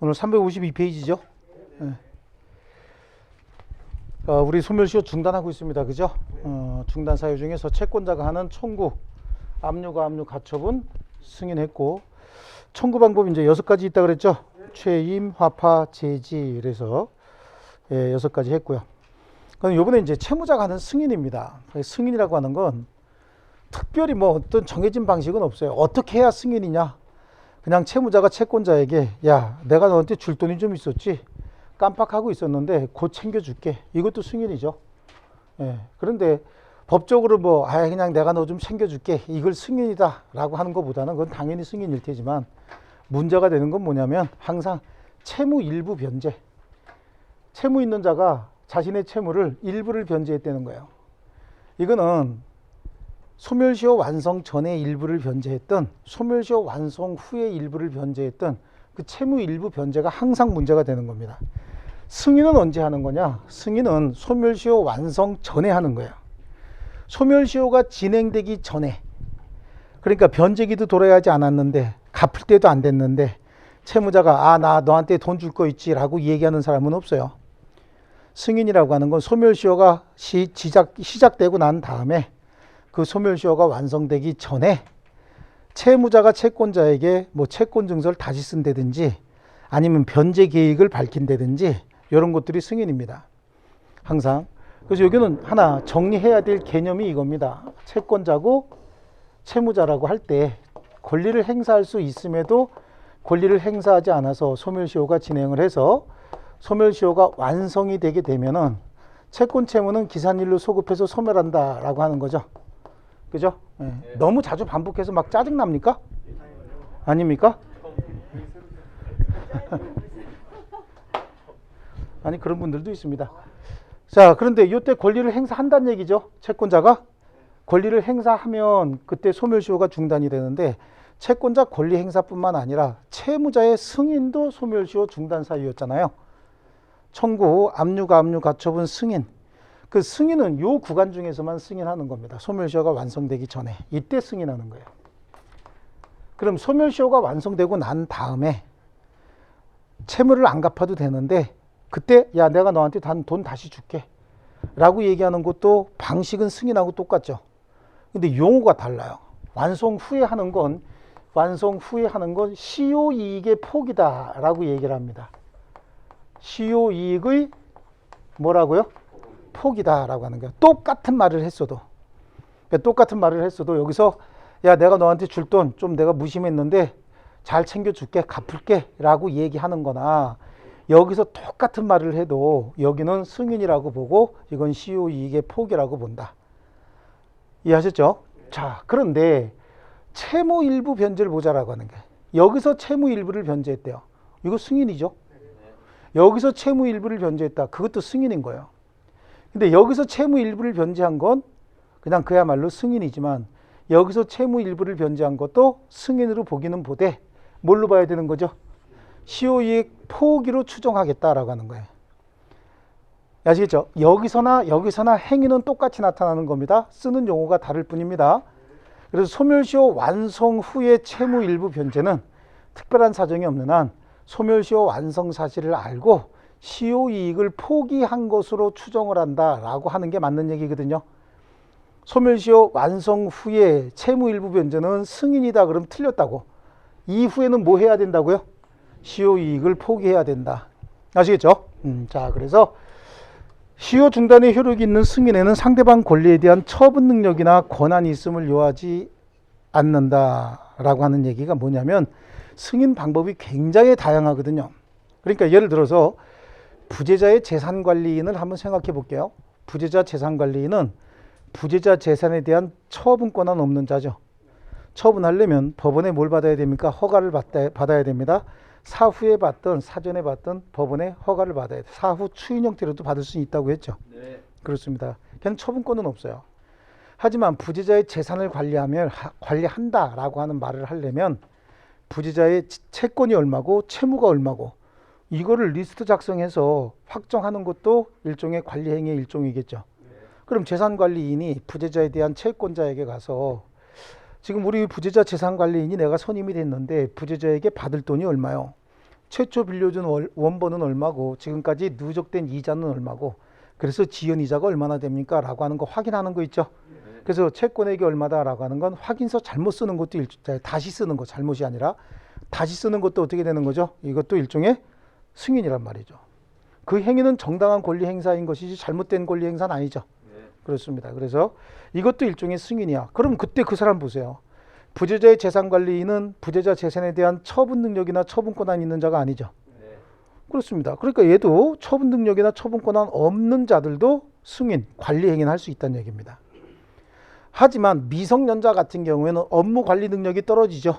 오늘 352페이지죠. 네. 우리 소멸시효 중단하고 있습니다. 그죠? 중단 사유 중에서 채권자가 하는 청구, 압류가 압류 가처분 승인했고, 청구 방법이 이제 6가지 있다 그랬죠? 최임, 화파, 제지, 그래서 6가지 했고요. 그럼 요번에 이제 채무자가 하는 승인입니다. 승인이라고 하는 건 특별히 뭐 어떤 정해진 방식은 없어요. 어떻게 해야 승인이냐? 그냥 채무자가 채권자에게 야, 내가 너한테 줄 돈이 좀 있었지? 깜빡하고 있었는데 곧 챙겨줄게. 이것도 승인이죠. 그런데 법적으로 뭐 그냥 내가 너 좀 챙겨줄게. 이걸 승인이다 라고 하는 것보다는 그건 당연히 승인일 테지만 문제가 되는 건 뭐냐면 항상 채무 일부 변제. 채무 있는 자가 자신의 채무를 일부를 변제했다는 거예요. 이거는 소멸시효 완성 전에 일부를 변제했던 소멸시효 완성 후에 일부를 변제했던 그 채무 일부 변제가 항상 문제가 되는 겁니다. 승인은 언제 하는 거냐? 승인은 소멸시효 완성 전에 하는 거예요. 소멸시효가 진행되기 전에, 그러니까 변제기도 돌아야 하지 않았는데 갚을 때도 안 됐는데 채무자가 나 너한테 돈 줄 거 있지 라고 얘기하는 사람은 없어요. 승인이라고 하는 건 소멸시효가 시작되고 난 다음에 그 소멸시효가 완성되기 전에 채무자가 채권자에게 뭐 채권 증서를 다시 쓴다든지 아니면 변제 계획을 밝힌다든지 이런 것들이 승인입니다. 항상. 그래서 여기는 하나 정리해야 될 개념이 이겁니다. 채권자고 채무자라고 할 때 권리를 행사할 수 있음에도 권리를 행사하지 않아서 소멸시효가 진행을 해서 소멸시효가 완성이 되게 되면은 채권 채무는 기산일로 소급해서 소멸한다라고 하는 거죠. 그죠? 너무 자주 반복해서 막 짜증납니까? 아닙니까? 아니, 그런 분들도 있습니다. 자, 그런데 이때 권리를 행사한다는 얘기죠. 채권자가 권리를 행사하면 그때 소멸시효가 중단이 되는데 채권자 권리 행사뿐만 아니라 채무자의 승인도 소멸시효 중단 사유였잖아요. 청구, 압류가 압류 가처분 승인. 그 승인은 요 구간 중에서만 승인하는 겁니다. 소멸시효가 완성되기 전에. 이때 승인하는 거예요. 그럼 소멸시효가 완성되고 난 다음에 채무를 안 갚아도 되는데 그때 야, 내가 너한테 돈 다시 줄게 라고 얘기하는 것도 방식은 승인하고 똑같죠. 근데 용어가 달라요. 완성 후에 하는 건 시효이익의 포기다 라고 얘기를 합니다. 시효이익의 뭐라고요? 포기다 라고 하는 거예요. 똑같은 말을 했어도 여기서 야, 내가 너한테 줄 돈 좀 내가 무심했는데 잘 챙겨줄게, 갚을게 라고 얘기하는 거나 여기서 똑같은 말을 해도 여기는 승인이라고 보고 이건 시효이익의 포기라고 본다. 이해하셨죠? 자, 그런데 채무 일부 변제를 보자라고 하는 게 여기서 채무 일부를 변제했대요. 이거 승인이죠? 여기서 채무 일부를 변제했다. 그것도 승인인 거예요. 근데 여기서 채무 일부를 변제한 건 그냥 그야말로 승인이지만 여기서 채무 일부를 변제한 것도 승인으로 보기는 보되 뭘로 봐야 되는 거죠? 시효이익 포기로 추정하겠다라고 하는 거예요. 아시겠죠? 여기서나 행위는 똑같이 나타나는 겁니다. 쓰는 용어가 다를 뿐입니다. 그래서 소멸시효 완성 후에 채무 일부 변제는 특별한 사정이 없는 한 소멸시효 완성 사실을 알고 시효이익을 포기한 것으로 추정을 한다라고 하는 게 맞는 얘기거든요. 소멸시효 완성 후에 채무 일부 변제는 승인이다 그러면 틀렸다고. 이후에는 뭐 해야 된다고요? 시효이익을 포기해야 된다. 아시겠죠? 자, 그래서 시효 중단의 효력이 있는 승인에는 상대방 권리에 대한 처분 능력이나 권한이 있음을 요하지 않는다라고 하는 얘기가 뭐냐면 승인 방법이 굉장히 다양하거든요. 그러니까 예를 들어서 부재자의 재산관리인을 한번 생각해 볼게요. 부재자 재산관리인은 부재자 재산에 대한 처분 권한 없는 자죠. 처분하려면 법원에 뭘 받아야 됩니까? 허가를 받아야 됩니다. 사후에 받든 사전에 받든 법원의 허가를 받아야 돼. 사후 추인 형태로도 받을 수 있다고 했죠. 네. 그렇습니다. 걔는 처분권은 없어요. 하지만 부재자의 재산을 관리한다라고 하는 말을 하려면 부재자의 채권이 얼마고 채무가 얼마고 이거를 리스트 작성해서 확정하는 것도 일종의 관리 행위의 일종이겠죠. 네. 그럼 재산관리인이 부재자에 대한 채권자에게 가서 지금 우리 부재자 재산관리인이 내가 선임이 됐는데 부재자에게 받을 돈이 얼마요? 최초 빌려준 원본은 얼마고 지금까지 누적된 이자는 얼마고 그래서 지연 이자가 얼마나 됩니까? 라고 하는 거 확인하는 거 있죠. 그래서 채권액이 얼마다 라고 하는 건 확인서 잘못 쓰는 것도 다시 쓰는 거 잘못이 아니라 다시 쓰는 것도 어떻게 되는 거죠? 이것도 일종의 승인이란 말이죠. 그 행위는 정당한 권리 행사인 것이지 잘못된 권리 행사는 아니죠. 그렇습니다. 그래서 이것도 일종의 승인이야. 그럼 그때 그 사람 보세요. 부재자의 재산관리인은 부재자 재산에 대한 처분 능력이나 처분 권한이 있는 자가 아니죠. 그렇습니다. 그러니까 얘도 처분 능력이나 처분 권한 없는 자들도 승인, 관리 행위는 할 수 있다는 얘기입니다. 하지만 미성년자 같은 경우에는 업무 관리 능력이 떨어지죠.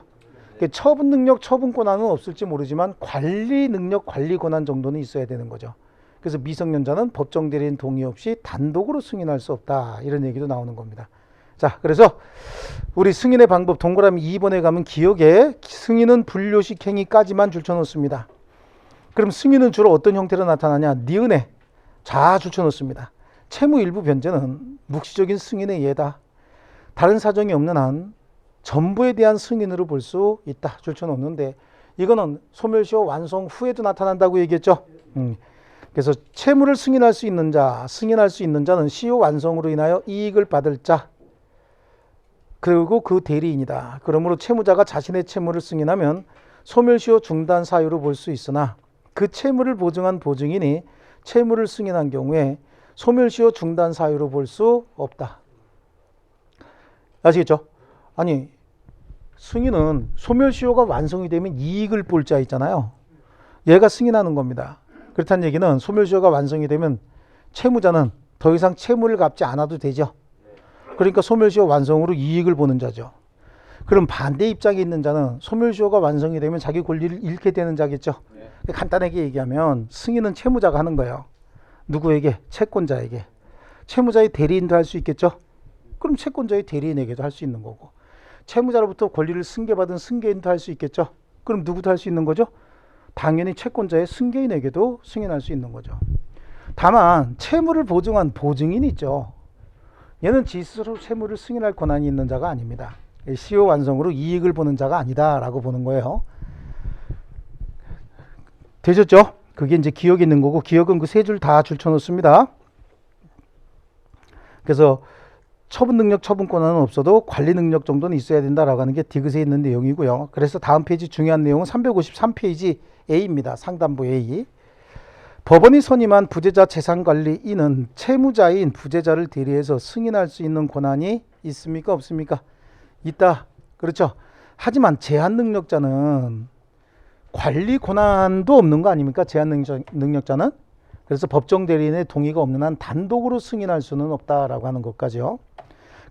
처분 능력, 처분 권한은 없을지 모르지만 관리 능력, 관리 권한 정도는 있어야 되는 거죠. 그래서 미성년자는 법정 대리인 동의 없이 단독으로 승인할 수 없다. 이런 얘기도 나오는 겁니다. 자, 그래서 우리 승인의 방법 동그라미 2번에 가면 기억에 승인은 분료식 행위까지만 줄쳐놓습니다. 그럼 승인은 주로 어떤 형태로 나타나냐? 니은에 자 줄쳐놓습니다. 채무 일부 변제는 묵시적인 승인의 예다. 다른 사정이 없는 한 전부에 대한 승인으로 볼 수 있다. 줄쳐놓는데 이거는 소멸시효 완성 후에도 나타난다고 얘기했죠. 그래서 채무를 승인할 수 있는 자, 승인할 수 있는 자는 시효 완성으로 인하여 이익을 받을 자, 그리고 그 대리인이다. 그러므로 채무자가 자신의 채무를 승인하면 소멸시효 중단 사유로 볼 수 있으나 그 채무를 보증한 보증인이 채무를 승인한 경우에 소멸시효 중단 사유로 볼 수 없다. 아시겠죠? 아니, 승인은 소멸시효가 완성이 되면 이익을 볼 자 있잖아요. 얘가 승인하는 겁니다. 그렇다는 얘기는 소멸시효가 완성이 되면 채무자는 더 이상 채무를 갚지 않아도 되죠. 그러니까 소멸시효 완성으로 이익을 보는 자죠. 그럼 반대 입장에 있는 자는 소멸시효가 완성이 되면 자기 권리를 잃게 되는 자겠죠. 간단하게 얘기하면 승인은 채무자가 하는 거예요. 누구에게? 채권자에게. 채무자의 대리인도 할 수 있겠죠. 그럼 채권자의 대리인에게도 할 수 있는 거고, 채무자로부터 권리를 승계받은 승계인도 할 수 있겠죠. 그럼 누구도 할 수 있는 거죠? 당연히 채권자의 승계인에게도 승인할 수 있는 거죠. 다만 채무를 보증한 보증인이 있죠. 얘는 지 스스로 채무를 승인할 권한이 있는 자가 아닙니다. 시효 완성으로 이익을 보는 자가 아니다라고 보는 거예요. 되셨죠? 그게 이제 기억이 있는 거고, 기억은 그 세 줄 다 줄쳐놓습니다. 그래서 처분 능력, 처분 권한은 없어도 관리 능력 정도는 있어야 된다라고 하는 게 디귿에 있는 내용이고요. 그래서 다음 페이지 중요한 내용은 353페이지 A입니다. 상단부 A. 법원이 선임한 부재자 재산관리인은 채무자인 부재자를 대리해서 승인할 수 있는 권한이 있습니까? 없습니까? 있다. 그렇죠. 하지만 제한 능력자는 관리 권한도 없는 거 아닙니까? 제한 능력자는. 그래서 법정 대리인의 동의가 없는 한 단독으로 승인할 수는 없다라고 하는 것까지요.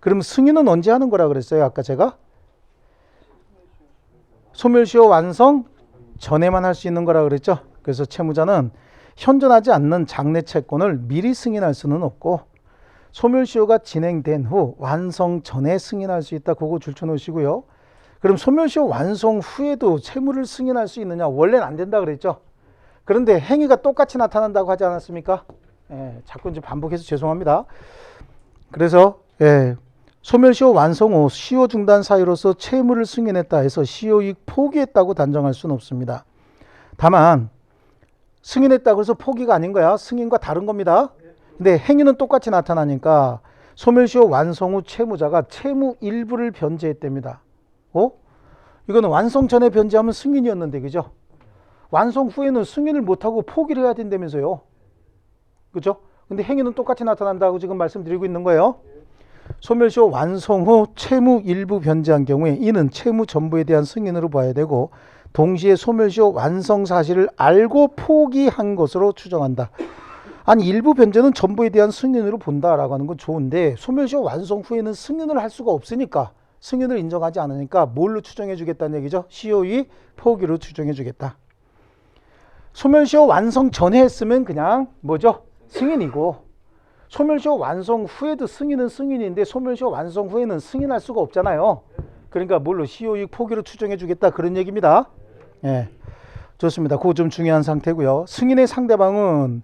그럼 승인은 언제 하는 거라 그랬어요? 아까 제가 소멸시효 완성 전에만 할 수 있는 거라 그랬죠. 그래서 채무자는 현존하지 않는 장래 채권을 미리 승인할 수는 없고, 소멸시효가 진행된 후 완성 전에 승인할 수 있다. 그거 줄쳐놓으시고요. 그럼 소멸시효 완성 후에도 채무를 승인할 수 있느냐? 원래는 안 된다 그랬죠. 그런데 행위가 똑같이 나타난다고 하지 않았습니까? 자꾸 이제 반복해서 죄송합니다. 그래서 소멸시효 완성 후 시효 중단 사유로서 채무를 승인했다 해서 시효이익 포기했다고 단정할 수는 없습니다. 다만 승인했다고 해서 포기가 아닌 거야. 승인과 다른 겁니다. 근데 행위는 똑같이 나타나니까 소멸시효 완성 후 채무자가 채무 일부를 변제했답니다. 이거는 완성 전에 변제하면 승인이었는데, 그죠? 완성 후에는 승인을 못하고 포기를 해야 된다면서요. 그죠? 근데 행위는 똑같이 나타난다고 지금 말씀드리고 있는 거예요. 소멸시효 완성 후 채무 일부 변제한 경우에 이는 채무 전부에 대한 승인으로 봐야 되고, 동시에 소멸시효 완성 사실을 알고 포기한 것으로 추정한다. 아니, 일부 변제는 전부에 대한 승인으로 본다라고 하는 건 좋은데, 소멸시효 완성 후에는 승인을 할 수가 없으니까, 승인을 인정하지 않으니까 뭘로 추정해 주겠다는 얘기죠? 시효이익 포기로 추정해 주겠다. 소멸시효 완성 전에 했으면 그냥 뭐죠? 승인이고, 소멸시효 완성 후에도 승인은 승인인데 소멸시효 완성 후에는 승인할 수가 없잖아요. 그러니까 뭘로? 시효이익 포기로 추정해 주겠다, 그런 얘기입니다. 좋습니다. 그거 좀 중요한 상태고요. 승인의 상대방은,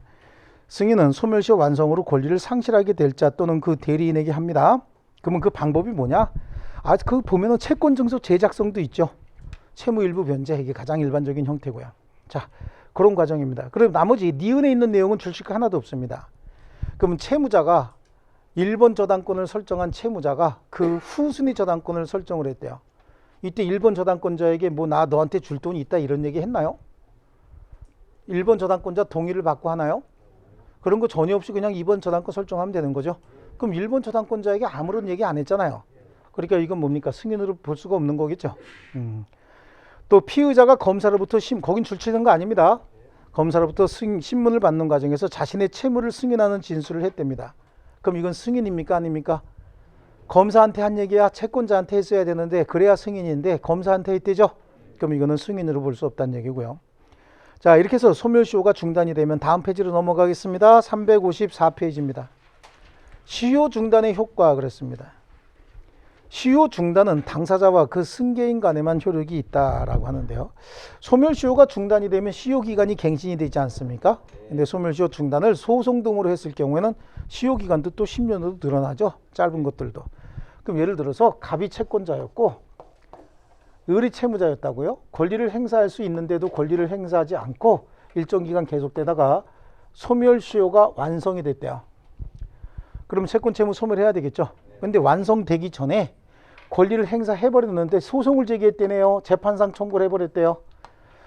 승인은 소멸시효 완성으로 권리를 상실하게 될 자 또는 그 대리인에게 합니다. 그러면 그 방법이 뭐냐? 그 보면은 채권증서 제작성도 있죠. 채무 일부 변제, 이게 가장 일반적인 형태고요. 자, 그런 과정입니다. 그럼 나머지 니은에 있는 내용은 줄치가 하나도 없습니다. 그러면 채무자가 1번 저당권을 설정한 채무자가 그 후순위 저당권을 설정을 했대요. 이때 1번 저당권자에게 뭐 나 너한테 줄 돈이 있다 이런 얘기 했나요? 1번 저당권자 동의를 받고 하나요? 그런 거 전혀 없이 그냥 2번 저당권 설정하면 되는 거죠. 그럼 1번 저당권자에게 아무런 얘기 안 했잖아요. 그러니까 이건 뭡니까? 승인으로 볼 수가 없는 거겠죠. 또 피의자가 검사로부터 거긴 줄치는 거 아닙니다. 검사로부터 신문을 받는 과정에서 자신의 채무를 승인하는 진술을 했답니다. 그럼 이건 승인입니까? 아닙니까? 검사한테 한 얘기야 채권자한테 했어야 되는데 그래야 승인인데 검사한테 했대죠. 그럼 이거는 승인으로 볼 수 없다는 얘기고요. 자, 이렇게 해서 소멸시효가 중단이 되면 다음 페이지로 넘어가겠습니다. 354페이지입니다. 시효 중단의 효과 그랬습니다. 시효 중단은 당사자와 그 승계인 간에만 효력이 있다라고 하는데요. 소멸시효가 중단이 되면 시효기간이 갱신이 되지 않습니까? 근데 소멸시효 중단을 소송 등으로 했을 경우에는 시효기간도 또 10년으로 늘어나죠. 짧은 것들도. 그럼 예를 들어서 갑이 채권자였고 을이 채무자였다고요? 권리를 행사할 수 있는데도 권리를 행사하지 않고 일정 기간 계속되다가 소멸시효가 완성이 됐대요. 그럼 채권 채무 소멸해야 되겠죠. 근데 완성되기 전에 권리를 행사해버렸는데 소송을 제기했대네요. 재판상 청구를 해버렸대요.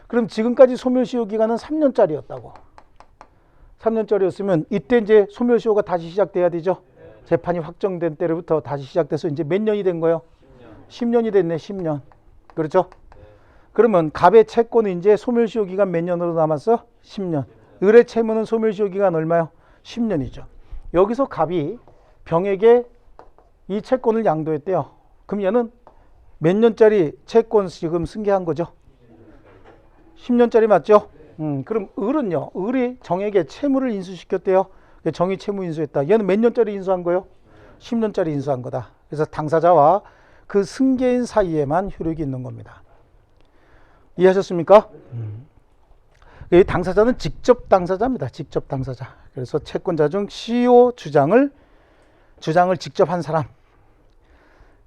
그럼 지금까지 소멸시효 기간은 3년짜리였다고. 3년짜리였으면 이때 이제 소멸시효가 다시 시작돼야 되죠. 재판이 확정된 때로부터 다시 시작돼서 이제 몇 년이 된 거예요? 10년이 됐네. 10년. 그렇죠? 그러면 갑의 채권은 이제 소멸시효 기간 몇 년으로 남았어? 10년. 을의 채무는 소멸시효 기간 얼마요? 10년이죠. 여기서 갑이 병에게 이 채권을 양도했대요. 그럼 얘는 몇 년짜리 채권 지금 승계한 거죠? 10년짜리 맞죠? 그럼 을은요. 을이 정에게 채무를 인수시켰대요. 정이 채무 인수했다. 얘는 몇 년짜리 인수한 거예요? 10년짜리 인수한 거다. 그래서 당사자와 그 승계인 사이에만 효력이 있는 겁니다. 이해하셨습니까? 이 당사자는 직접 당사자입니다. 직접 당사자. 그래서 채권자 중 시효 주장을 직접 한 사람.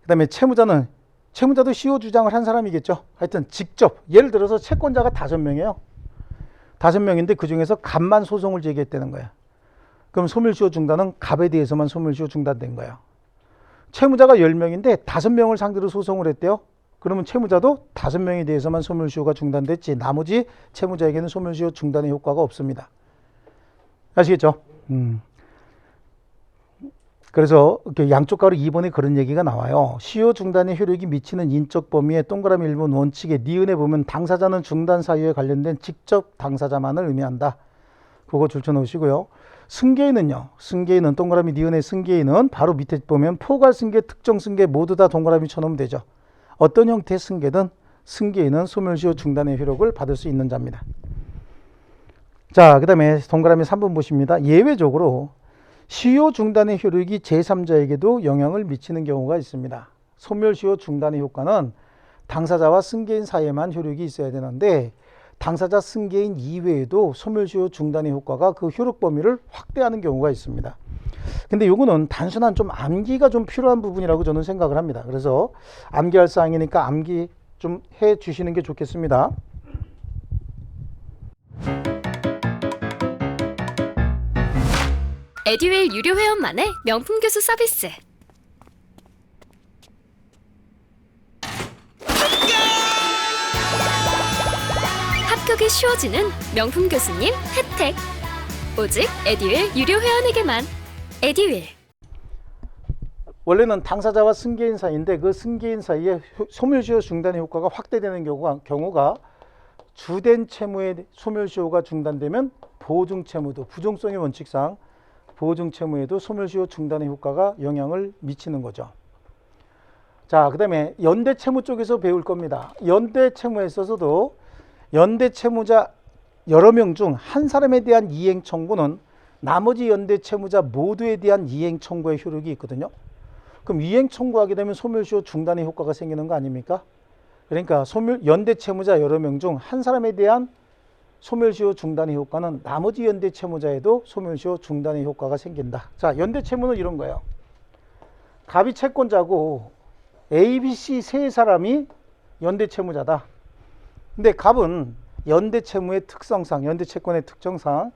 그 다음에 채무자도 시효 주장을 한 사람이겠죠. 하여튼 직접. 예를 들어서 채권자가 5명이에요. 5명인데 그 중에서 갑만 소송을 제기했다는 거야. 그럼 소멸시효 중단은 갑에 대해서만 소멸시효 중단된 거예요. 채무자가 10명인데 5명을 상대로 소송을 했대요. 그러면 채무자도 5명에 대해서만 소멸시효가 중단됐지 나머지 채무자에게는 소멸시효 중단의 효과가 없습니다. 아시겠죠? 그래서 양쪽 가로 2번에 그런 얘기가 나와요. 시효 중단의 효력이 미치는 인적 범위의 동그라미 1번 원칙에 니은에 보면 당사자는 중단 사유에 관련된 직접 당사자만을 의미한다. 그거 줄쳐놓으시고요. 승계인은요. 승계인은 동그라미 니은의 승계인은 바로 밑에 보면 포괄 승계, 특정 승계 모두 다 동그라미 쳐놓으면 되죠. 어떤 형태의 승계든 승계인은 소멸시효 중단의 효력을 받을 수 있는 자입니다. 자, 그 다음에 동그라미 3번 보십니다. 예외적으로 시효 중단의 효력이 제3자에게도 영향을 미치는 경우가 있습니다. 소멸시효 중단의 효과는 당사자와 승계인 사이에만 효력이 있어야 되는데 당사자 승계인 이외에도 소멸시효 중단의 효과가 그 효력 범위를 확대하는 경우가 있습니다. 근데 요거는 단순한 좀 암기가 좀 필요한 부분이라고 저는 생각을 합니다. 그래서 암기할 사항이니까 암기 좀 해 주시는 게 좋겠습니다. 에듀윌 유료 회원만의 명품 교수 서비스. 합격이 쉬워지는 명품 교수님 혜택. 오직 에듀윌 유료 회원에게만. 에듀윌. 원래는 당사자와 승계인 사이인데 그 승계인 사이에 소멸시효 중단의 효과가 확대되는 경우가 주된 채무의 소멸시효가 중단되면 보증채무도 부정성의 원칙상 보증채무에도 소멸시효 중단의 효과가 영향을 미치는 거죠. 자, 그 다음에 연대채무 쪽에서 배울 겁니다. 연대채무에 있어서도 연대채무자 여러 명 중 한 사람에 대한 이행 청구는 나머지 연대채무자 모두에 대한 이행 청구의 효력이 있거든요. 그럼 이행 청구하게 되면 소멸시효 중단의 효과가 생기는 거 아닙니까? 그러니까 연대채무자 여러 명 중 한 사람에 대한 소멸시효 중단의 효과는 나머지 연대채무자에도 소멸시효 중단의 효과가 생긴다. 자, 연대채무는 이런 거예요. 갑이 채권자고 A, B, C 세 사람이 연대채무자다. 근데 갑은 연대 채무의 특성상, 연대 채권의 특성상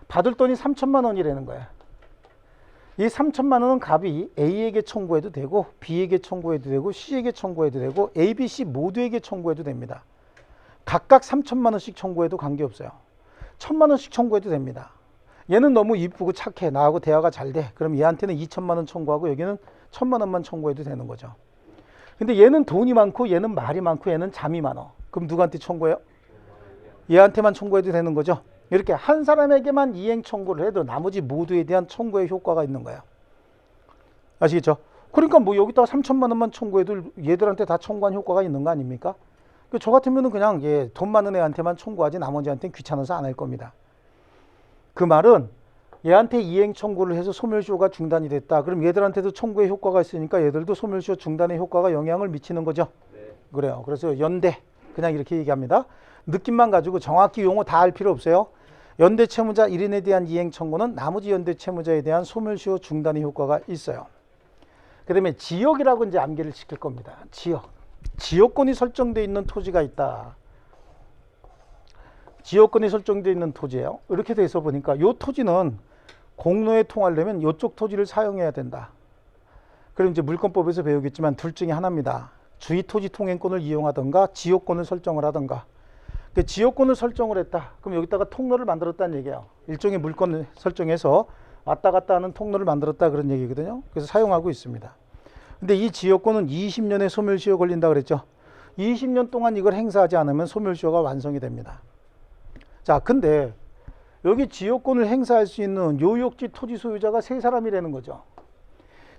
받을 돈이 3천만 원이라는 거야. 이 3천만 원은 갑이 A에게 청구해도 되고 B에게 청구해도 되고 C에게 청구해도 되고 A, B, C 모두에게 청구해도 됩니다. 각각 3천만 원씩 청구해도 관계없어요. 1,000만 원씩 청구해도 됩니다. 얘는 너무 이쁘고 착해. 나하고 대화가 잘 돼. 그럼 얘한테는 2천만 원 청구하고 여기는 1,000만 원만 청구해도 되는 거죠. 근데 얘는 돈이 많고 얘는 말이 많고 얘는 잠이 많어. 그럼 누구한테 청구해요? 얘한테만 청구해도 되는 거죠. 이렇게 한 사람에게만 이행 청구를 해도 나머지 모두에 대한 청구의 효과가 있는 거예요. 아시겠죠? 그러니까 뭐 여기다가 3천만 원만 청구해도 얘들한테 다 청구한 효과가 있는 거 아닙니까? 저 같으면은 그냥 돈 많은 애한테만 청구하지 나머지한테는 귀찮아서 안 할 겁니다. 그 말은 얘한테 이행 청구를 해서 소멸시효가 중단이 됐다. 그럼 얘들한테도 청구의 효과가 있으니까 얘들도 소멸시효 중단의 효과가 영향을 미치는 거죠. 네. 그래요. 그래서 연대 그냥 이렇게 얘기합니다. 느낌만 가지고 정확히 용어 다 알 필요 없어요. 연대 채무자 1인에 대한 이행 청구는 나머지 연대 채무자에 대한 소멸시효 중단의 효과가 있어요. 그 다음에 지역이라고 이제 암기를 시킬 겁니다. 지역권이 설정되어 있는 토지가 있다. 지역권이 설정되어 있는 토지예요. 이렇게 돼서 보니까 이 토지는 공로에 통하려면 이쪽 토지를 사용해야 된다. 그럼 이제 물권법에서 배우겠지만 둘 중에 하나입니다. 주의 토지 통행권을 이용하던가 지역권을 설정을 하던가. 지역권을 설정을 했다. 그럼 여기다가 통로를 만들었다는 얘기예요. 일종의 물권을 설정해서 왔다 갔다 하는 통로를 만들었다 그런 얘기거든요. 그래서 사용하고 있습니다. 근데 이 지역권은 20년의 소멸시효 걸린다 그랬죠. 20년 동안 이걸 행사하지 않으면 소멸시효가 완성이 됩니다. 자, 근데 여기 지역권을 행사할 수 있는 요역지 토지 소유자가 세 사람이라는 거죠.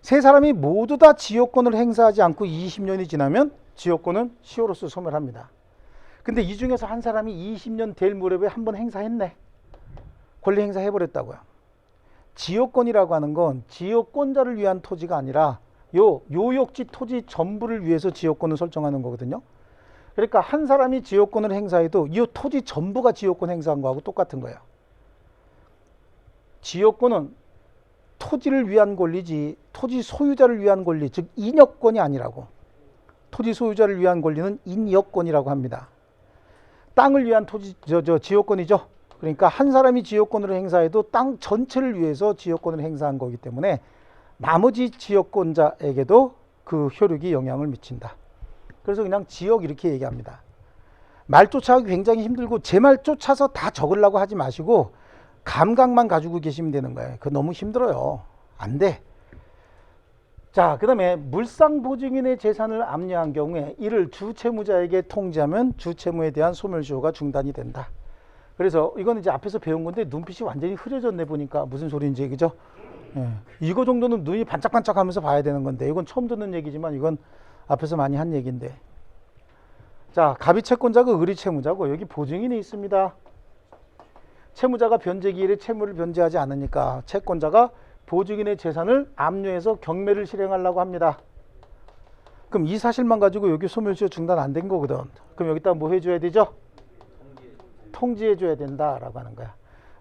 세 사람이 모두 다 지역권을 행사하지 않고 20년이 지나면 지역권은 시효로서 소멸합니다. 근데 이 중에서 한 사람이 20년 될 무렵에 한번 행사했네. 권리 행사해버렸다고요. 지역권이라고 하는 건 지역권자를 위한 토지가 아니라 요역지 토지 전부를 위해서 지역권을 설정하는 거거든요. 그러니까 한 사람이 지역권을 행사해도 이 토지 전부가 지역권 행사한 거하고 똑같은 거예요. 지역권은 토지를 위한 권리지 토지 소유자를 위한 권리, 즉 인역권이 아니라고. 토지 소유자를 위한 권리는 인역권이라고 합니다. 땅을 위한 지역권이죠. 그러니까 한 사람이 지역권을 행사해도 땅 전체를 위해서 지역권을 행사한 거기 때문에 나머지 지역권자에게도 그 효력이 영향을 미친다. 그래서 그냥 지역 이렇게 얘기합니다. 말 쫓아가기 굉장히 힘들고 제 말 쫓아서 다 적으려고 하지 마시고 감각만 가지고 계시면 되는 거예요. 그거 너무 힘들어요. 안 돼. 자, 그 다음에 물상보증인의 재산을 압류한 경우에 이를 주채무자에게 통지하면 주채무에 대한 소멸시효가 중단이 된다. 그래서 이건 이제 앞에서 배운 건데 눈빛이 완전히 흐려졌네 보니까 무슨 소리인지, 그죠? 예. 이거 정도는 눈이 반짝반짝 하면서 봐야 되는 건데 이건 처음 듣는 얘기지만 이건 앞에서 많이 한 얘기인데. 자, 갑이 채권자고 을이 채무자고 여기 보증인이 있습니다. 채무자가 변제기일에 채무를 변제하지 않으니까 채권자가 보증인의 재산을 압류해서 경매를 실행하려고 합니다. 그럼 이 사실만 가지고 여기 소멸시효 중단 안 된 거거든. 그럼 여기다 뭐 해줘야 되죠? 통지해줘야 된다라고 하는 거야.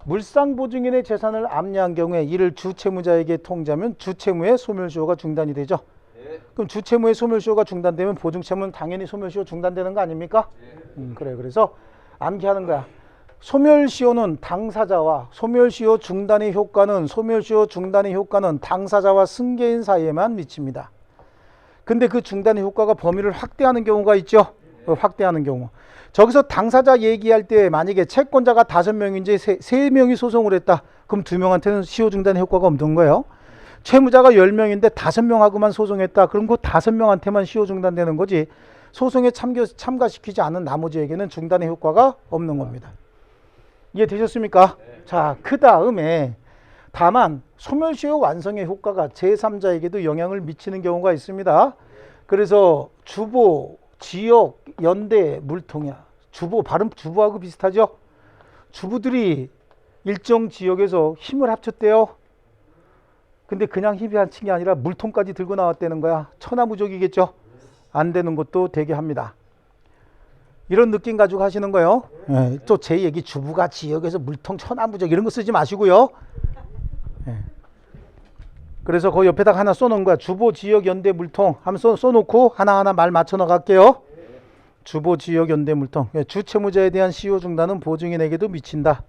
물상보증인의 재산을 압류한 경우에 이를 주채무자에게 통지하면 주채무의 소멸시효가 중단이 되죠. 네. 그럼 주채무의 소멸시효가 중단되면 보증채무는 당연히 소멸시효 중단되는 거 아닙니까? 네. 그래. 그래서 암기하는 거야. 소멸시효는 당사자와 소멸시효 중단의 효과는 당사자와 승계인 사이에만 미칩니다. 근데 그 중단의 효과가 범위를 확대하는 경우가 있죠. 확대하는 경우. 저기서 당사자 얘기할 때 만약에 채권자가 5명인지 3명이 소송을 했다. 그럼 2명한테는 시효 중단의 효과가 없는 거예요. 채무자가 10명인데 5명하고만 소송했다. 그럼 그 5명한테만 시효 중단되는 거지. 소송에 참가시키지 않은 나머지에게는 중단의 효과가 없는 겁니다. 이해되셨습니까? 네. 자, 그 다음에 다만 소멸시효 완성의 효과가 제3자에게도 영향을 미치는 경우가 있습니다. 그래서 주보, 지역, 연대, 물통이야. 주보, 발음 주보하고 비슷하죠? 주부들이 일정 지역에서 힘을 합쳤대요. 근데 그냥 힘이 합친 게 아니라 물통까지 들고 나왔다는 거야. 천하무적이겠죠? 안 되는 것도 되게 합니다. 이런 느낌 가지고 하시는 거예요. 네, 또 제 얘기 주부가 지역에서 물통 천하무적 이런 거 쓰지 마시고요. 네. 그래서 그 옆에다가 하나 써놓은 거야. 주보, 지역, 연대, 물통 하면 써놓고 하나하나 말 맞춰 나갈게요. 주보 지역 연대 물통. 주채무자에 대한 시효 중단은 보증인에게도 미친다.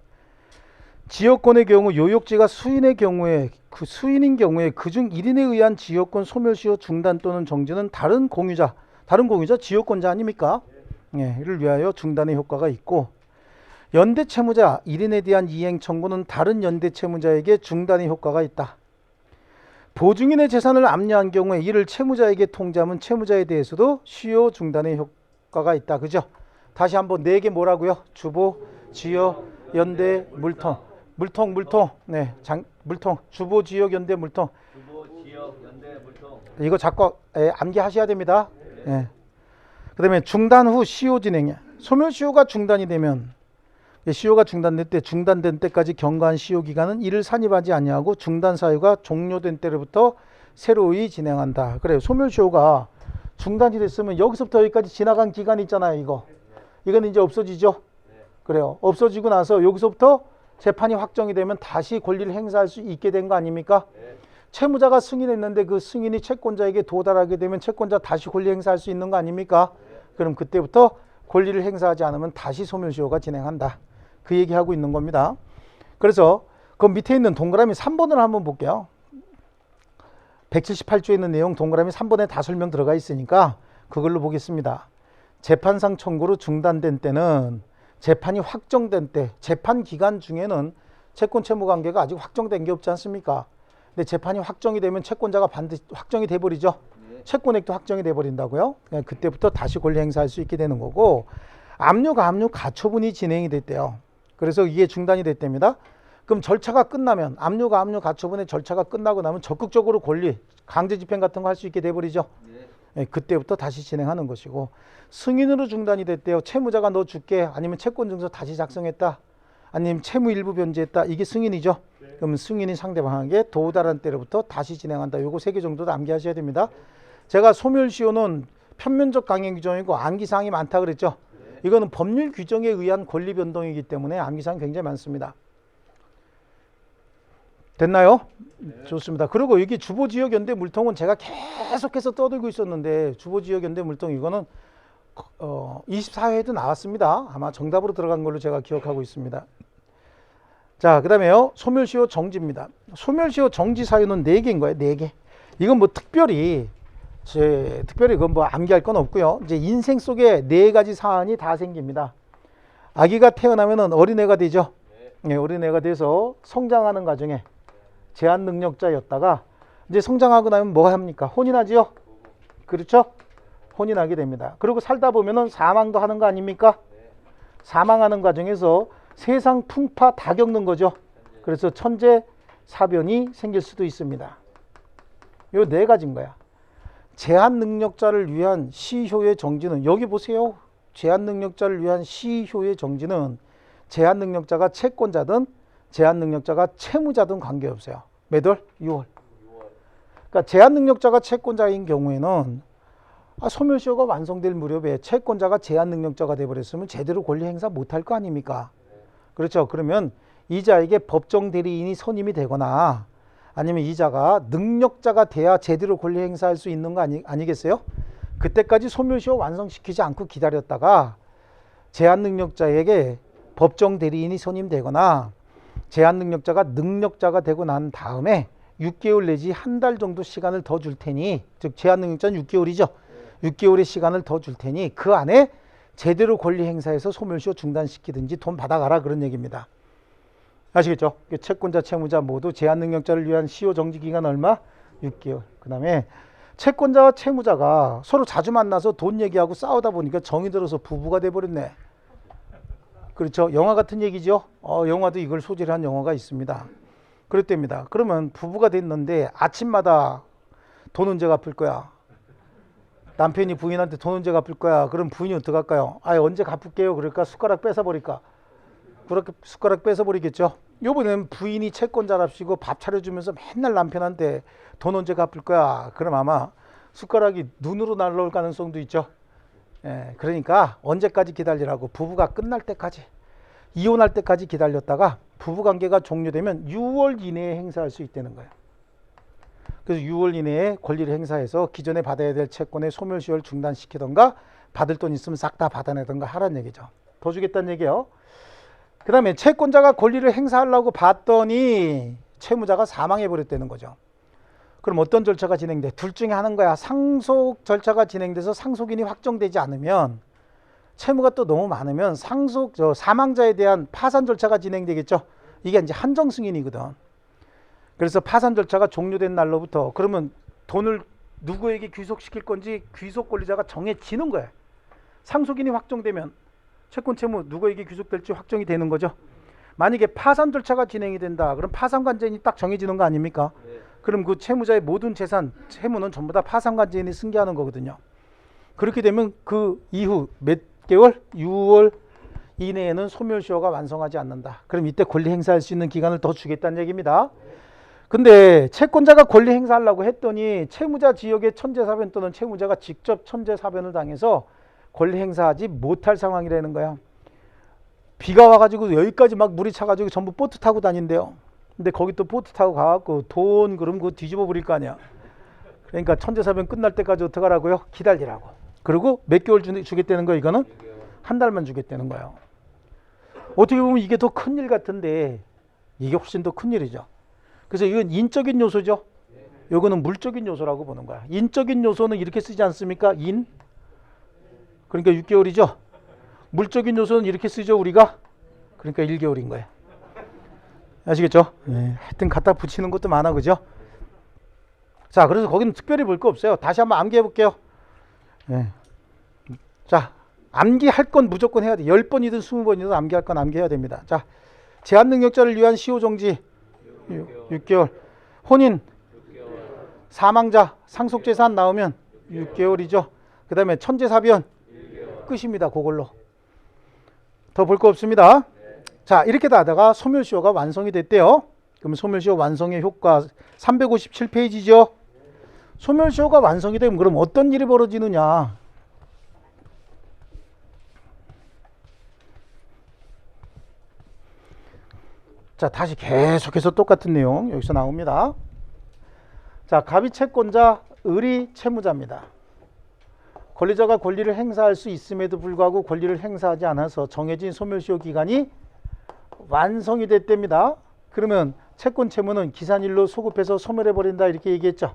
지역권의 경우 요역지가 수인의 경우에 수인인 경우에 그중 1인에 의한 지역권 소멸시효 중단 또는 정지는 다른 공유자 지역권자 아닙니까? 예, 이를 위하여 중단의 효과가 있고 연대 채무자 1인에 대한 이행 청구는 다른 연대 채무자에게 중단의 효과가 있다. 보증인의 재산을 압류한 경우에 이를 채무자에게 통지하면 채무자에 대해서도 시효 중단의 효과가 있다. 그죠? 다시 한번 4개 뭐라고요? 주보, 지역, 연대, 물통. 네, 물통. 주보, 지역, 연대, 물통. 주보, 지역, 연대, 물통. 이거 자꾸 암기하셔야 됩니다. 예. 그다음에 중단 후 시효 진행이야. 소멸시효가 중단이 되면 시효가 중단된 때까지 경과한 시효 기간은 이를 산입하지 아니하고 중단 사유가 종료된 때로부터 새로이 진행한다. 그래요. 소멸시효가 중단이 됐으면 여기서부터 여기까지 지나간 기간이 있잖아요. 이건 이제 없어지죠. 그래요. 없어지고 나서 여기서부터 재판이 확정이 되면 다시 권리를 행사할 수 있게 된 거 아닙니까? 채무자가 승인했는데 그 승인이 채권자에게 도달하게 되면 채권자 다시 권리 행사할 수 있는 거 아닙니까? 그럼 그때부터 권리를 행사하지 않으면 다시 소멸시효가 진행한다. 그 얘기하고 있는 겁니다. 그래서 그 밑에 있는 동그라미 3번을 한번 볼게요. 178조에 있는 내용 동그라미 3번에 다 설명 들어가 있으니까 그걸로 보겠습니다. 재판상 청구로 중단된 때는 재판이 확정된 때, 재판 기간 중에는 채권 채무 관계가 아직 확정된 게 없지 않습니까? 근데 재판이 확정이 되면 채권자가 반드시 확정이 돼 버리죠. 채권액도 확정이 돼 버린다고요. 그때부터 다시 권리 행사할 수 있게 되는 거고 압류 가처분이 진행이 됐대요. 그래서 이게 중단이 됐답니다. 그럼 절차가 끝나면 압류 가처분의 절차가 끝나고 나면 적극적으로 권리 강제 집행 같은 거 할 수 있게 돼 버리죠. 그때부터 다시 진행하는 것이고 승인으로 중단이 됐대요. 채무자가 너 줄게 아니면 채권증서 다시 작성했다. 아니면 채무 일부 변제했다. 이게 승인이죠. 그러면 승인이 상대방에게 도달한 때로부터 다시 진행한다. 요거 3개 정도 암기하셔야 됩니다. 제가 소멸시효는 편면적 강행 규정이고 암기사항이 많다 그랬죠. 이거는 법률 규정에 의한 권리 변동이기 때문에 암기사항이 굉장히 많습니다. 됐나요? 좋습니다. 그리고 여기 주보지역연대 물통은 제가 계속해서 떠들고 있었는데 주보지역연대 물통 이거는 24회에도 나왔습니다. 아마 정답으로 들어간 걸로 제가 기억하고 있습니다. 자, 그 다음에요. 소멸시효 정지입니다. 소멸시효 정지 사유는 4개인 거예요. 4개. 이건 뭐 특별히 그건 뭐 암기할 건 없고요. 이제 인생 속에 4가지 사안이 다 생깁니다. 아기가 태어나면은 어린애가 되죠. 네, 어린애가 돼서 성장하는 과정에 제한 능력자였다가 이제 성장하고 나면 뭐 합니까? 혼인하지요? 그렇죠? 혼인하게 됩니다. 그리고 살다 보면은 사망도 하는 거 아닙니까? 사망하는 과정에서 세상 풍파 다 겪는 거죠. 그래서 천재 사변이 생길 수도 있습니다. 요 4가지인 거야. 제한 능력자를 위한 시효의 정지는 여기 보세요. 제한 능력자를 위한 시효의 정지는 제한 능력자가 채권자든 제한 능력자가 채무자든 관계없어요. 몇 월? 6월. 그러니까 제한 능력자가 채권자인 경우에는 소멸시효가 완성될 무렵에 채권자가 제한 능력자가 돼버렸으면 제대로 권리 행사 못할 거 아닙니까? 그렇죠. 그러면 이자에게 법정 대리인이 선임이 되거나 아니면 이자가 능력자가 돼야 제대로 권리 행사할 수 있는 거 아니겠어요? 그때까지 소멸시효 완성시키지 않고 기다렸다가 제한 능력자에게 법정 대리인이 선임되거나 제한 능력자가 능력자가 되고 난 다음에 6개월 내지 한 달 정도 시간을 더 줄 테니, 즉 제한 능력자는 6개월이죠. 6개월의 시간을 더 줄 테니 그 안에 제대로 권리 행사해서 소멸시효 중단시키든지 돈 받아가라 그런 얘기입니다. 아시겠죠? 채권자, 채무자 모두 제한 능력자를 위한 시효 정지 기간 얼마? 6개월. 그 다음에 채권자와 채무자가 서로 자주 만나서 돈 얘기하고 싸우다 보니까 정이 들어서 부부가 돼버렸네. 그렇죠? 영화 같은 얘기죠. 영화도 이걸 소재로 한 영화가 있습니다. 그랬답니다. 그러면 부부가 됐는데 아침마다 돈 언제 갚을 거야? 남편이 부인한테 돈 언제 갚을 거야? 그럼 부인이 어떡할까요? 언제 갚을게요? 그러니까 숟가락 뺏어버릴까? 그렇게 숟가락 뺏어버리겠죠. 요번엔 부인이 채권자랍시고 밥 차려주면서 맨날 남편한테 돈 언제 갚을 거야? 그럼 아마 숟가락이 눈으로 날라올 가능성도 있죠. 그러니까 언제까지 기다리라고? 부부가 끝날 때까지, 이혼할 때까지 기다렸다가 부부관계가 종료되면 6월 이내에 행사할 수 있다는 거예요. 그래서 6월 이내에 권리를 행사해서 기존에 받아야 될 채권의 소멸시효를 중단시키던가 받을 돈 있으면 싹 다 받아내던가 하라는 얘기죠. 더 주겠다는 얘기예요. 그 다음에 채권자가 권리를 행사하려고 봤더니 채무자가 사망해버렸다는 거죠. 그럼 어떤 절차가 진행돼? 둘 중에 하는 거야. 상속 절차가 진행돼서 상속인이 확정되지 않으면, 채무가 또 너무 많으면 사망자에 대한 파산 절차가 진행되겠죠. 이게 이제 한정 승인이거든. 그래서 파산 절차가 종료된 날로부터, 그러면 돈을 누구에게 귀속시킬 건지 귀속 권리자가 정해지는 거예요. 상속인이 확정되면 채권 채무 누구에게 귀속될지 확정이 되는 거죠. 만약에 파산 절차가 진행이 된다, 그럼 파산관제인이 딱 정해지는 거 아닙니까? 그럼 그 채무자의 모든 재산, 채무는 전부 다 파산관제인이 승계하는 거거든요. 그렇게 되면 그 이후 몇 개월, 6월 이내에는 소멸시효가 완성하지 않는다. 그럼 이때 권리 행사할 수 있는 기간을 더 주겠다는 얘기입니다. 근데 채권자가 권리 행사하려고 했더니 채무자 지역의 천재사변 또는 채무자가 직접 천재사변을 당해서 권리 행사하지 못할 상황이라는 거야. 비가 와가지고 여기까지 막 물이 차가지고 전부 보트 타고 다닌대요. 근데 거기 또 보트 타고 가갖고 돈 그럼 그거 뒤집어 버릴 거 아니야. 그러니까 천재사변 끝날 때까지 어떡하라고요? 기다리라고. 그리고 몇 개월 주겠다는 거야. 이거는 한 달만 주겠다는 거예요. 어떻게 보면 이게 더 큰일 같은데 이게 훨씬 더 큰일이죠. 그래서 이건 인적인 요소죠. 이거는 물적인 요소라고 보는 거야. 인적인 요소는 이렇게 쓰지 않습니까? 그러니까 6개월이죠. 물적인 요소는 이렇게 쓰죠, 우리가. 그러니까 1개월인 거예요. 아시겠죠? 하여튼 갖다 붙이는 것도 많아, 그죠? 자, 그래서 거기는 특별히 볼 거 없어요. 다시 한번 암기해 볼게요. 자, 암기할 건 무조건 해야 돼. 10번이든 20번이든 암기할 건 암기해야 됩니다. 자, 제한 능력자를 위한 시효 정지 6개월. 혼인, 사망자, 상속재산 나오면 6개월이죠. 그 다음에 천재사변 끝입니다. 그걸로. 더 볼 거 없습니다. 자, 이렇게 다 하다가 소멸시효가 완성이 됐대요. 그럼 소멸시효 완성의 효과 357페이지죠. 소멸시효가 완성이 되면 그럼 어떤 일이 벌어지느냐. 자, 다시 계속해서 똑같은 내용 여기서 나옵니다. 자, 갑이채권자, 을이 채무자입니다. 권리자가 권리를 행사할 수 있음에도 불구하고 권리를 행사하지 않아서 정해진 소멸시효 기간이 완성이 됐답니다. 그러면 채권 채무는 기산일로 소급해서 소멸해버린다 이렇게 얘기했죠.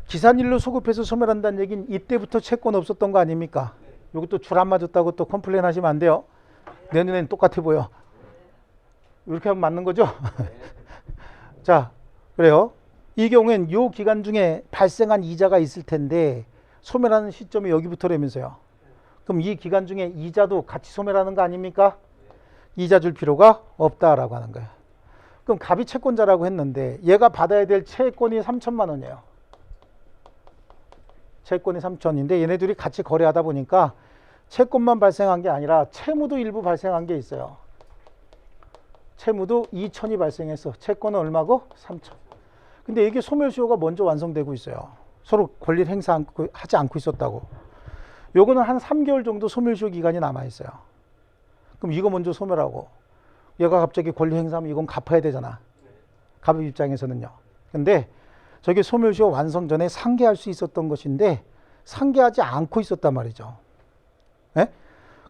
기산일로 소급해서 소멸한다는 얘기는 이때부터 채권 없었던 거 아닙니까? 이것도 줄 안 맞았다고 또 컴플레인 하시면 안 돼요. 내 눈에는 똑같아 보여. 이렇게 하면 맞는 거죠? 자, 그래요. 이 경우엔 이 기간 중에 발생한 이자가 있을 텐데 소멸하는 시점이 여기부터라면서요. 그럼 이 기간 중에 이자도 같이 소멸하는 거 아닙니까? 이자 줄 필요가 없다라고 하는 거예요. 그럼 갑이 채권자라고 했는데 얘가 받아야 될 채권이 3천만 원이에요. 채권이 3천인데 얘네들이 같이 거래하다 보니까 채권만 발생한 게 아니라 채무도 일부 발생한 게 있어요. 채무도 2천이 발생했어. 채권은 얼마고? 3천. 근데 이게 소멸시효가 먼저 완성되고 있어요. 서로 권리를 행사하지 않고 있었다고. 요거는 한 3개월 정도 소멸시효 기간이 남아있어요. 그럼 이거 먼저 소멸하고 얘가 갑자기 권리 행사하면 이건 갚아야 되잖아. 갑의 입장에서는요. 근데 저게 소멸시효 완성 전에 상계할 수 있었던 것인데 상계하지 않고 있었단 말이죠. 예?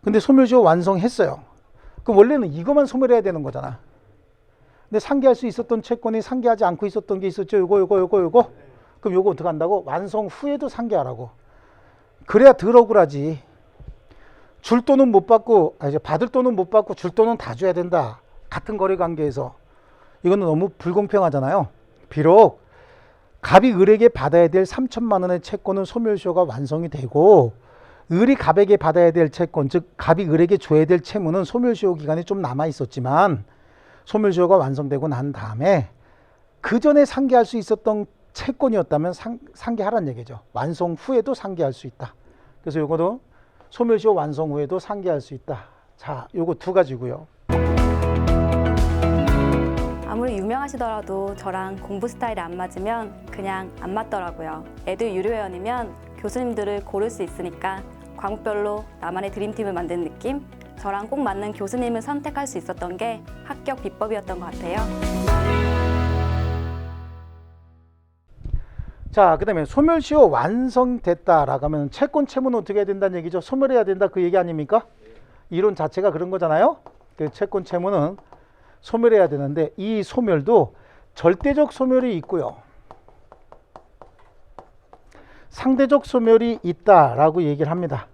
근데 소멸시효 완성했어요. 그럼 원래는 이것만 소멸해야 되는 거잖아. 근데 상계할 수 있었던 채권이 상계하지 않고 있었던 게 있었죠. 요거. 그럼 요거 어떻게 한다고? 완성 후에도 상계하라고. 그래야 덜 억울하지. 줄 돈은 못 받고, 이제 받을 돈은 못 받고 줄 돈은 다 줘야 된다. 같은 거래 관계에서. 이거는 너무 불공평하잖아요. 비록 갑이 을에게 받아야 될 3천만 원의 채권은 소멸시효가 완성이 되고 을이 갑에게 받아야 될 채권, 즉 갑이 을에게 줘야 될 채무는 소멸시효 기간이 좀 남아 있었지만 소멸시효가 완성되고 난 다음에 그 전에 상계할 수 있었던 채권이었다면 상계하라는 얘기죠. 완성 후에도 상계할 수 있다. 그래서 요거도 소멸시효 완성 후에도 상계할 수 있다. 자, 요거 두 가지고요. 아무리 유명하시더라도 저랑 공부 스타일이 안 맞으면 그냥 안 맞더라고요. 애들 유료회원이면 교수님들을 고를 수 있으니까 과목별로 나만의 드림팀을 만드는 느낌? 저랑 꼭 맞는 교수님을 선택할 수 있었던 게 합격 비법이었던 것 같아요. 자, 그 다음에 소멸시효 완성됐다라고 하면 채권 채무는 어떻게 해야 된다는 얘기죠? 소멸해야 된다 그 얘기 아닙니까? 이론 자체가 그런 거잖아요. 그 채권 채무는 소멸해야 되는데 이 소멸도 절대적 소멸이 있고요. 상대적 소멸이 있다라고 얘기를 합니다.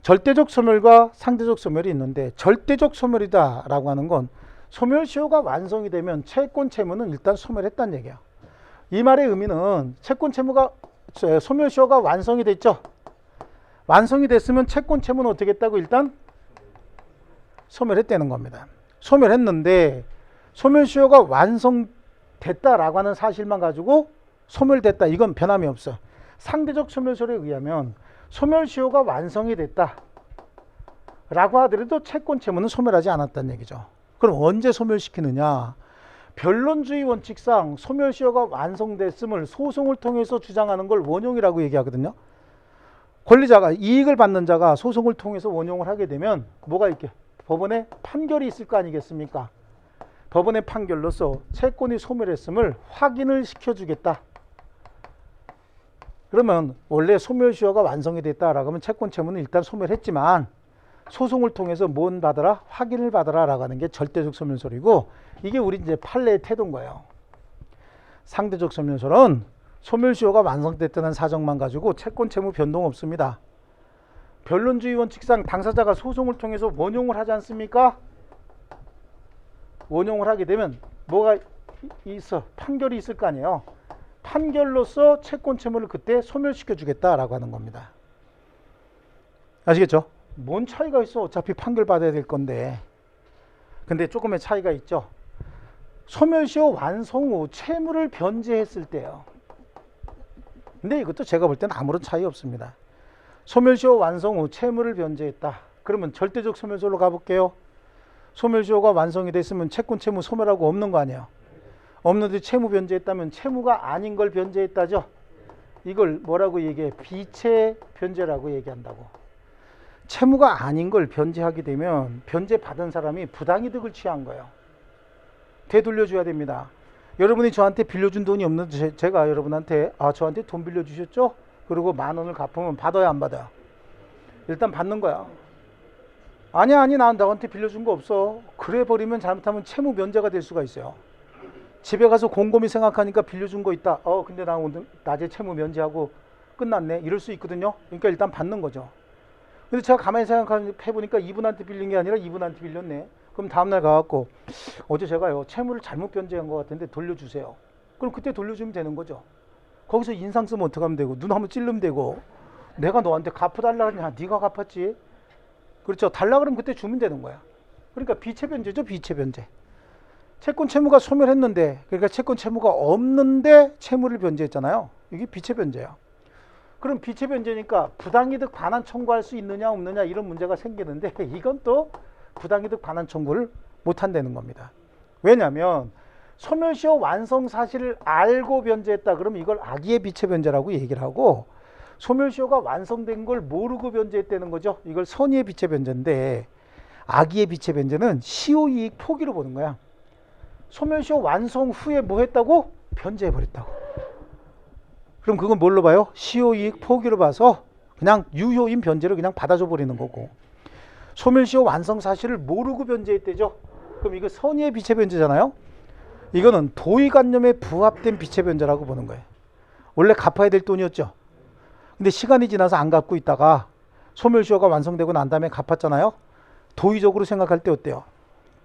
절대적 소멸과 상대적 소멸이 있는데 절대적 소멸이다라고 하는 건 소멸시효가 완성이 되면 채권 채무는 일단 소멸했다는 얘기예요. 이 말의 의미는 채권 채무가 소멸시효가 완성이 됐죠. 완성이 됐으면 채권 채무는 어떻게 했다고 일단 소멸했다는 겁니다. 소멸했는데 소멸시효가 완성됐다라고 하는 사실만 가지고 소멸됐다 이건 변함이 없어. 상대적 소멸설에 의하면 소멸시효가 완성이 됐다 라고 하더라도 채권 채무는 소멸하지 않았다는 얘기죠. 그럼 언제 소멸시키느냐? 변론주의 원칙상 소멸시효가 완성됐음을 소송을 통해서 주장하는 걸 원용이라고 얘기하거든요. 권리자가 이익을 받는 자가 소송을 통해서 원용을 하게 되면 뭐가 있게? 법원에 판결이 있을 거 아니겠습니까? 법원의 판결로서 채권이 소멸했음을 확인을 시켜주겠다. 그러면 원래 소멸시효가 완성이 됐다라고 하면 채권 채무는 일단 소멸했지만 소송을 통해서 뭔 받아라? 확인을 받아라라고 하는 게 절대적 소멸설이고 이게 우리 이제 판례의 태도인 거예요. 상대적 소멸설은 소멸시효가 완성됐다는 사정만 가지고 채권 채무 변동 없습니다. 변론주의 원칙상 당사자가 소송을 통해서 원용을 하지 않습니까? 원용을 하게 되면 뭐가 있어? 판결이 있을 거 아니에요. 판결로서 채권 채무를 그때 소멸시켜 주겠다라고 하는 겁니다. 아시겠죠? 뭔 차이가 있어? 어차피 판결 받아야 될 건데. 근데 조금의 차이가 있죠. 소멸시효 완성 후 채무를 변제했을 때요. 근데 이것도 제가 볼 때는 아무런 차이 없습니다. 소멸시효 완성 후 채무를 변제했다. 그러면 절대적 소멸설로 가볼게요. 소멸시효가 완성이 됐으면 채권 채무 소멸하고 없는 거 아니에요. 없는데 채무 변제했다면 채무가 아닌 걸 변제했다죠. 이걸 뭐라고 얘기해? 비채 변제라고 얘기한다고. 채무가 아닌 걸 변제하게 되면 변제 받은 사람이 부당이득을 취한 거예요. 되돌려줘야 됩니다. 여러분이 저한테 빌려준 돈이 없는데 제가 여러분한테 저한테 돈 빌려주셨죠? 그리고 10,000원을 갚으면 받아야 안 받아요? 일단 받는 거야. 아니 나 나한테 빌려준 거 없어. 그래 버리면 잘못하면 채무 면제가 될 수가 있어요. 집에 가서 곰곰이 생각하니까 빌려준 거 있다. 근데 나 오늘 낮에 채무 면제하고 끝났네. 이럴 수 있거든요. 그러니까 일단 받는 거죠. 근데 제가 가만히 생각해보니까 이분한테 빌린 게 아니라 이분한테 빌렸네. 그럼 다음날 가갖고 어제 제가요 채무를 잘못 변제한 것 같은데 돌려주세요. 그럼 그때 돌려주면 되는 거죠. 거기서 인상 쓰면 어떡하면 되고 눈 한번 찔르면 되고 내가 너한테 갚아달라 그러냐. 네가 갚았지. 그렇죠. 달라 그러면 그때 주면 되는 거야. 그러니까 비채 변제죠. 비채 변제. 채권 채무가 소멸했는데 그러니까 채권 채무가 없는데 채무를 변제했잖아요. 이게 비채 변제야. 그럼 비채 변제니까 부당이득 반환 청구할 수 있느냐 없느냐 이런 문제가 생기는데 이건 또 부당이득 반환 청구를 못 한다는 겁니다. 왜냐하면 소멸시효 완성 사실을 알고 변제했다. 그럼 이걸 악의의 비채 변제라고 얘기를 하고 소멸시효가 완성된 걸 모르고 변제했다는 거죠. 이걸 선의의 비채 변제인데 악의의 비채 변제는 시효이익 포기로 보는 거야. 소멸시효 완성 후에 뭐 했다고? 변제해버렸다고. 그럼 그건 뭘로 봐요? 시효이익 포기로 봐서 그냥 유효인 변제를 그냥 받아줘 버리는 거고 소멸시효 완성 사실을 모르고 변제했대죠. 그럼 이거 선의의 비채 변제잖아요. 이거는 도의관념에 부합된 비채 변제라고 보는 거예요. 원래 갚아야 될 돈이었죠. 근데 시간이 지나서 안 갚고 있다가 소멸시효가 완성되고 난 다음에 갚았잖아요. 도의적으로 생각할 때 어때요?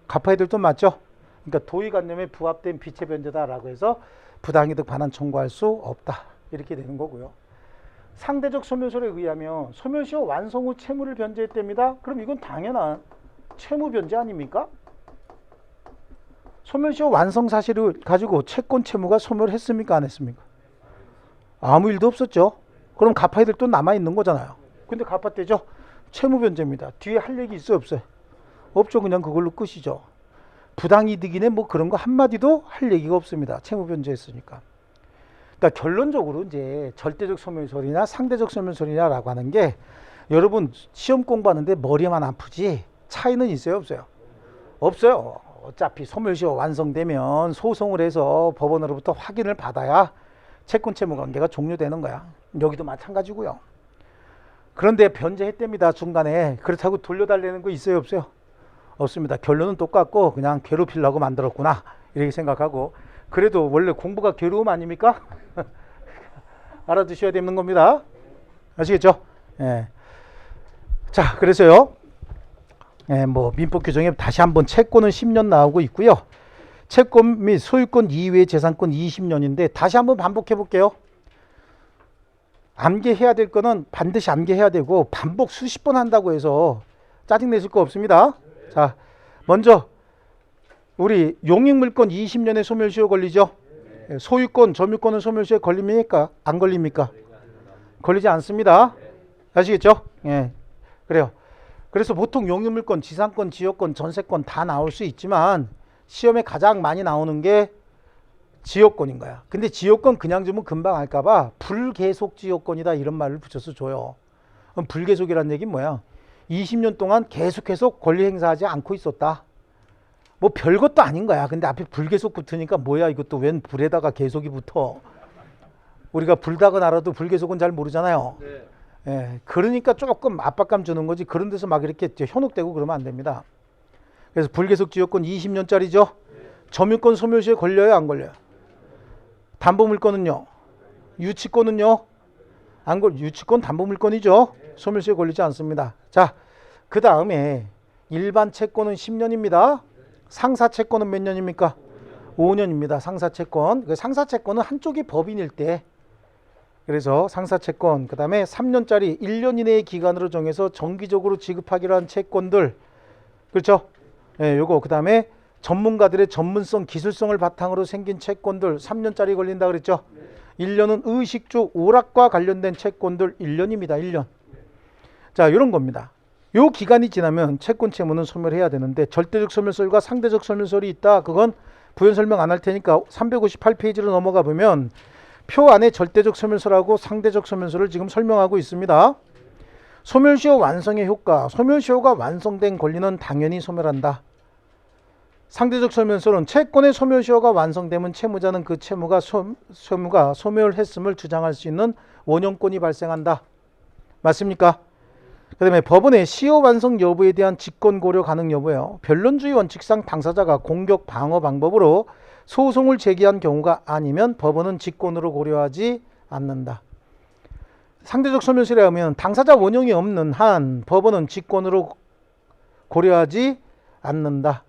갚아야 될 돈 맞죠? 그러니까 도의관념에 부합된 비채 변제다라고 해서 부당이득 반환 청구할 수 없다. 이렇게 되는 거고요. 상대적 소멸설에 의하면 소멸시효 완성 후 채무를 변제했답니다. 그럼 이건 당연한 채무 변제 아닙니까? 소멸시효 완성 사실을 가지고 채권 채무가 소멸했습니까? 안 했습니까? 아무 일도 없었죠. 그럼 갚아야 될 돈 남아있는 거잖아요. 근데 갚았대죠. 채무 변제입니다. 뒤에 할 얘기 있어요? 없어요? 없죠. 그냥 그걸로 끝이죠. 부당이득이네 뭐 그런 거 한마디도 할 얘기가 없습니다. 채무 변제했으니까. 그러니까 결론적으로 이제 절대적 소멸설이나 상대적 소멸설이냐라고 하는 게 여러분 시험 공부하는데 머리만 아프지 차이는 있어요? 없어요? 없어요. 어차피 소멸시효 완성되면 소송을 해서 법원으로부터 확인을 받아야 채권 채무 관계가 종료되는 거야. 여기도 마찬가지고요. 그런데 변제했답니다. 중간에. 그렇다고 돌려달라는 거 있어요, 없어요? 없습니다. 결론은 똑같고 그냥 괴롭히려고 만들었구나 이렇게 생각하고, 그래도 원래 공부가 괴로움 아닙니까? 알아두셔야 되는 겁니다. 아시겠죠? 예. 자, 그래서요. 예, 뭐 민법 규정에 다시 한번 채권은 10년 나오고 있고요. 채권 및 소유권 이외의 재산권 20년인데 다시 한번 반복해 볼게요. 암기해야 될 거는 반드시 암기해야 되고 반복 수십 번 한다고 해서 짜증내실 거 없습니다. 자, 먼저 우리 용익물권 20년에 소멸시효 걸리죠? 소유권, 점유권은 소멸시효 걸립니까? 안 걸립니까? 걸리지 않습니다. 아시겠죠? 예, 그래요. 그래서 보통 용익물권, 지상권, 지역권, 전세권 다 나올 수 있지만 시험에 가장 많이 나오는 게 지역권인 거야. 근데 지역권 그냥 주면 금방 알까봐 불계속 지역권이다 이런 말을 붙여서 줘요. 그럼 불계속이라는 얘기는 뭐야? 20년 동안 계속해서 권리 행사하지 않고 있었다. 뭐 별것도 아닌 거야. 근데 앞에 불계속 붙으니까 뭐야 이것도 웬 불에다가 계속이 붙어. 우리가 불닭은 알아도 불계속은 잘 모르잖아요. 네. 예, 그러니까 조금 압박감 주는 거지. 그런 데서 막 이렇게 현혹되고 그러면 안 됩니다. 그래서 불계속 지역권 20년짜리죠. 점유권 소멸시효에 걸려요, 안 걸려요? 담보물권은요? 유치권은요? 안 걸, 유치권 담보물권이죠. 소멸시효에 걸리지 않습니다. 자, 그 다음에 일반 채권은 10년입니다. 상사채권은 몇 년입니까? 5년입니다. 상사채권. 그 상사채권은 한쪽이 법인일 때. 그래서 상사채권, 그 다음에 3년짜리 1년 이내의 기간으로 정해서 정기적으로 지급하기로 한 채권들. 그렇죠? 예, 요거. 그 다음에 전문가들의 전문성, 기술성을 바탕으로 생긴 채권들 3년짜리 걸린다 그랬죠? 1년은 의식주 오락과 관련된 채권들 1년입니다. 1년. 자, 이런 겁니다. 요 기간이 지나면 채권 채무는 소멸해야 되는데 절대적 소멸설과 상대적 소멸설이 있다. 그건 부연 설명 안 할 테니까 358페이지로 넘어가 보면 표 안에 절대적 소멸설하고 상대적 소멸설을 지금 설명하고 있습니다. 소멸시효 완성의 효과. 소멸시효가 완성된 권리는 당연히 소멸한다. 상대적 소멸설은 채권의 소멸시효가 완성되면 채무자는 그 채무가 소멸했음을 주장할 수 있는 원형권이 발생한다. 맞습니까? 그 다음에 법원의 시효 완성 여부에 대한 직권 고려 가능 여부예요. 변론주의 원칙상 당사자가 공격 방어 방법으로 소송을 제기한 경우가 아니면 법원은 직권으로 고려하지 않는다. 상대적 소멸설에 의하면 당사자 원형이 없는 한 법원은 직권으로 고려하지 않는다.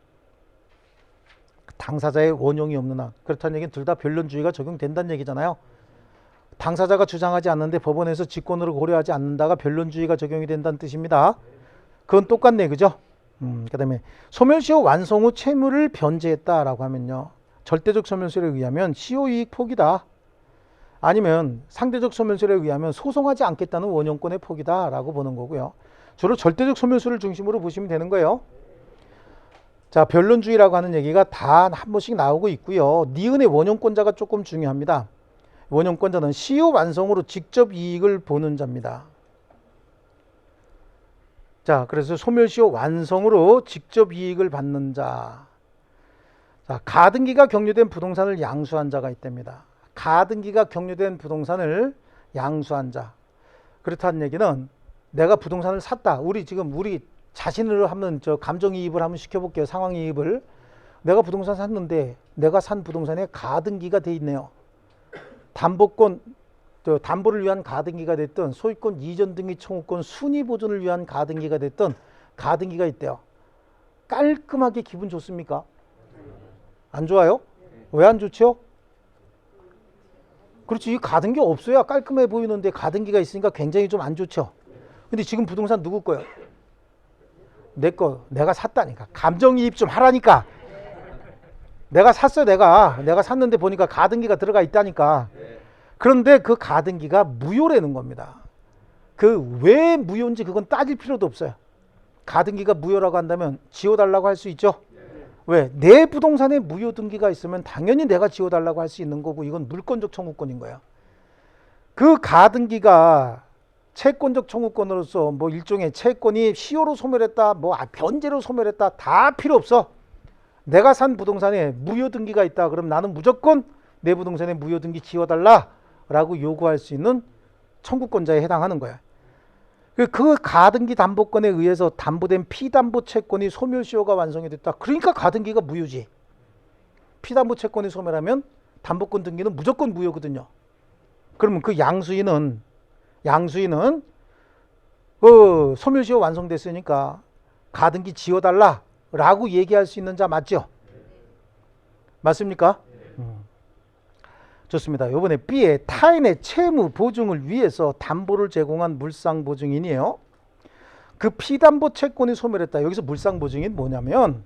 당사자의 원형이 없는 한. 그렇다는 얘기는 둘 다 변론주의가 적용된다는 얘기잖아요. 당사자가 주장하지 않는데 법원에서 직권으로 고려하지 않는다가 변론주의가 적용이 된다는 뜻입니다. 그건 똑같네, 그죠? 그 다음에 소멸시효 완성 후 채무를 변제했다라고 하면요, 절대적 소멸설에 의하면 시효이익 포기다. 아니면 상대적 소멸설에 의하면 소송하지 않겠다는 원형권의 포기다라고 보는 거고요. 주로 절대적 소멸설을 중심으로 보시면 되는 거예요. 자, 변론주의라고 하는 얘기가 다 한 번씩 나오고 있고요. 니은의 원형권자가 조금 중요합니다. 원형권자는 시효 완성으로 직접 이익을 보는 자입니다. 자, 그래서 소멸시효 완성으로 직접 이익을 받는 자. 자, 가등기가 경료된 부동산을 양수한 자가 있답니다. 가등기가 경료된 부동산을 양수한 자. 그렇다는 얘기는 내가 부동산을 샀다. 우리 자신으로 한번 감정이입을 한번 시켜볼게요. 상황이입을. 내가 부동산 샀는데 내가 산 부동산에 가등기가 돼 있네요. 담보권, 담보를 위한 가등기가 됐든 소유권 이전 등기 청구권 순위 보존을 위한 가등기가 됐든 가등기가 있대요. 깔끔하게 기분 좋습니까? 안 좋아요? 왜 안 좋죠? 그렇지, 이 가등기 없어야 깔끔해 보이는데 가등기가 있으니까 굉장히 좀 안 좋죠. 근데 지금 부동산 누구 거예요? 내 거, 내가 샀다니까. 감정이입 좀 하라니까. 내가 샀어. 내가 샀는데 보니까 가등기가 들어가 있다니까. 그런데 그 가등기가 무효라는 겁니다. 그 왜 무효인지 그건 따질 필요도 없어요. 가등기가 무효라고 한다면 지워달라고 할 수 있죠. 왜? 내 부동산에 무효 등기가 있으면 당연히 내가 지워달라고 할 수 있는 거고, 이건 물권적 청구권인 거예요. 그 가등기가 채권적 청구권으로서 뭐 일종의 채권이 시효로 소멸했다, 뭐 변제로 소멸했다, 다 필요 없어. 내가 산 부동산에 무효 등기가 있다. 그럼 나는 무조건 내 부동산에 무효 등기 지워달라 라고 요구할 수 있는 청구권자에 해당하는 거야. 그 가등기 담보권에 의해서 담보된 피담보 채권이 소멸시효가 완성이 됐다. 그러니까 가등기가 무효지. 피담보 채권이 소멸하면 담보권 등기는 무조건 무효거든요. 그러면 그 양수인은 소멸시효 완성됐으니까 가등기 지워달라라고 얘기할 수 있는 자 맞죠? 맞습니까? 좋습니다. 이번에 B에 타인의 채무 보증을 위해서 담보를 제공한 물상보증인이에요. 그 피담보 채권이 소멸했다. 여기서 물상보증인 뭐냐면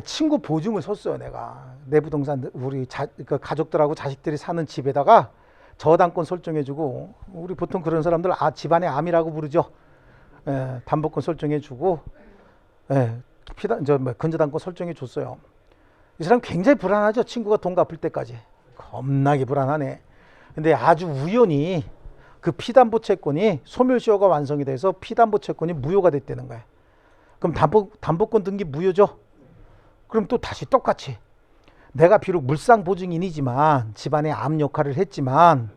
친구 보증을 섰어요. 내가 내 부동산 우리 그 가족들하고 자식들이 사는 집에다가 저당권 설정해주고, 우리 보통 그런 사람들 집안의 암이라고 부르죠. 담보권 설정해주고 근저당권 설정해줬어요. 이 사람 굉장히 불안하죠. 친구가 돈 갚을 때까지 겁나게 불안하네. 근데 아주 우연히 그 피담보 채권이 소멸시효가 완성이 돼서 피담보 채권이 무효가 됐다는 거야. 그럼 담보권 등기 무효죠. 그럼 또 다시 똑같이 내가 비록 물상보증인이지만 집안의 암 역할을 했지만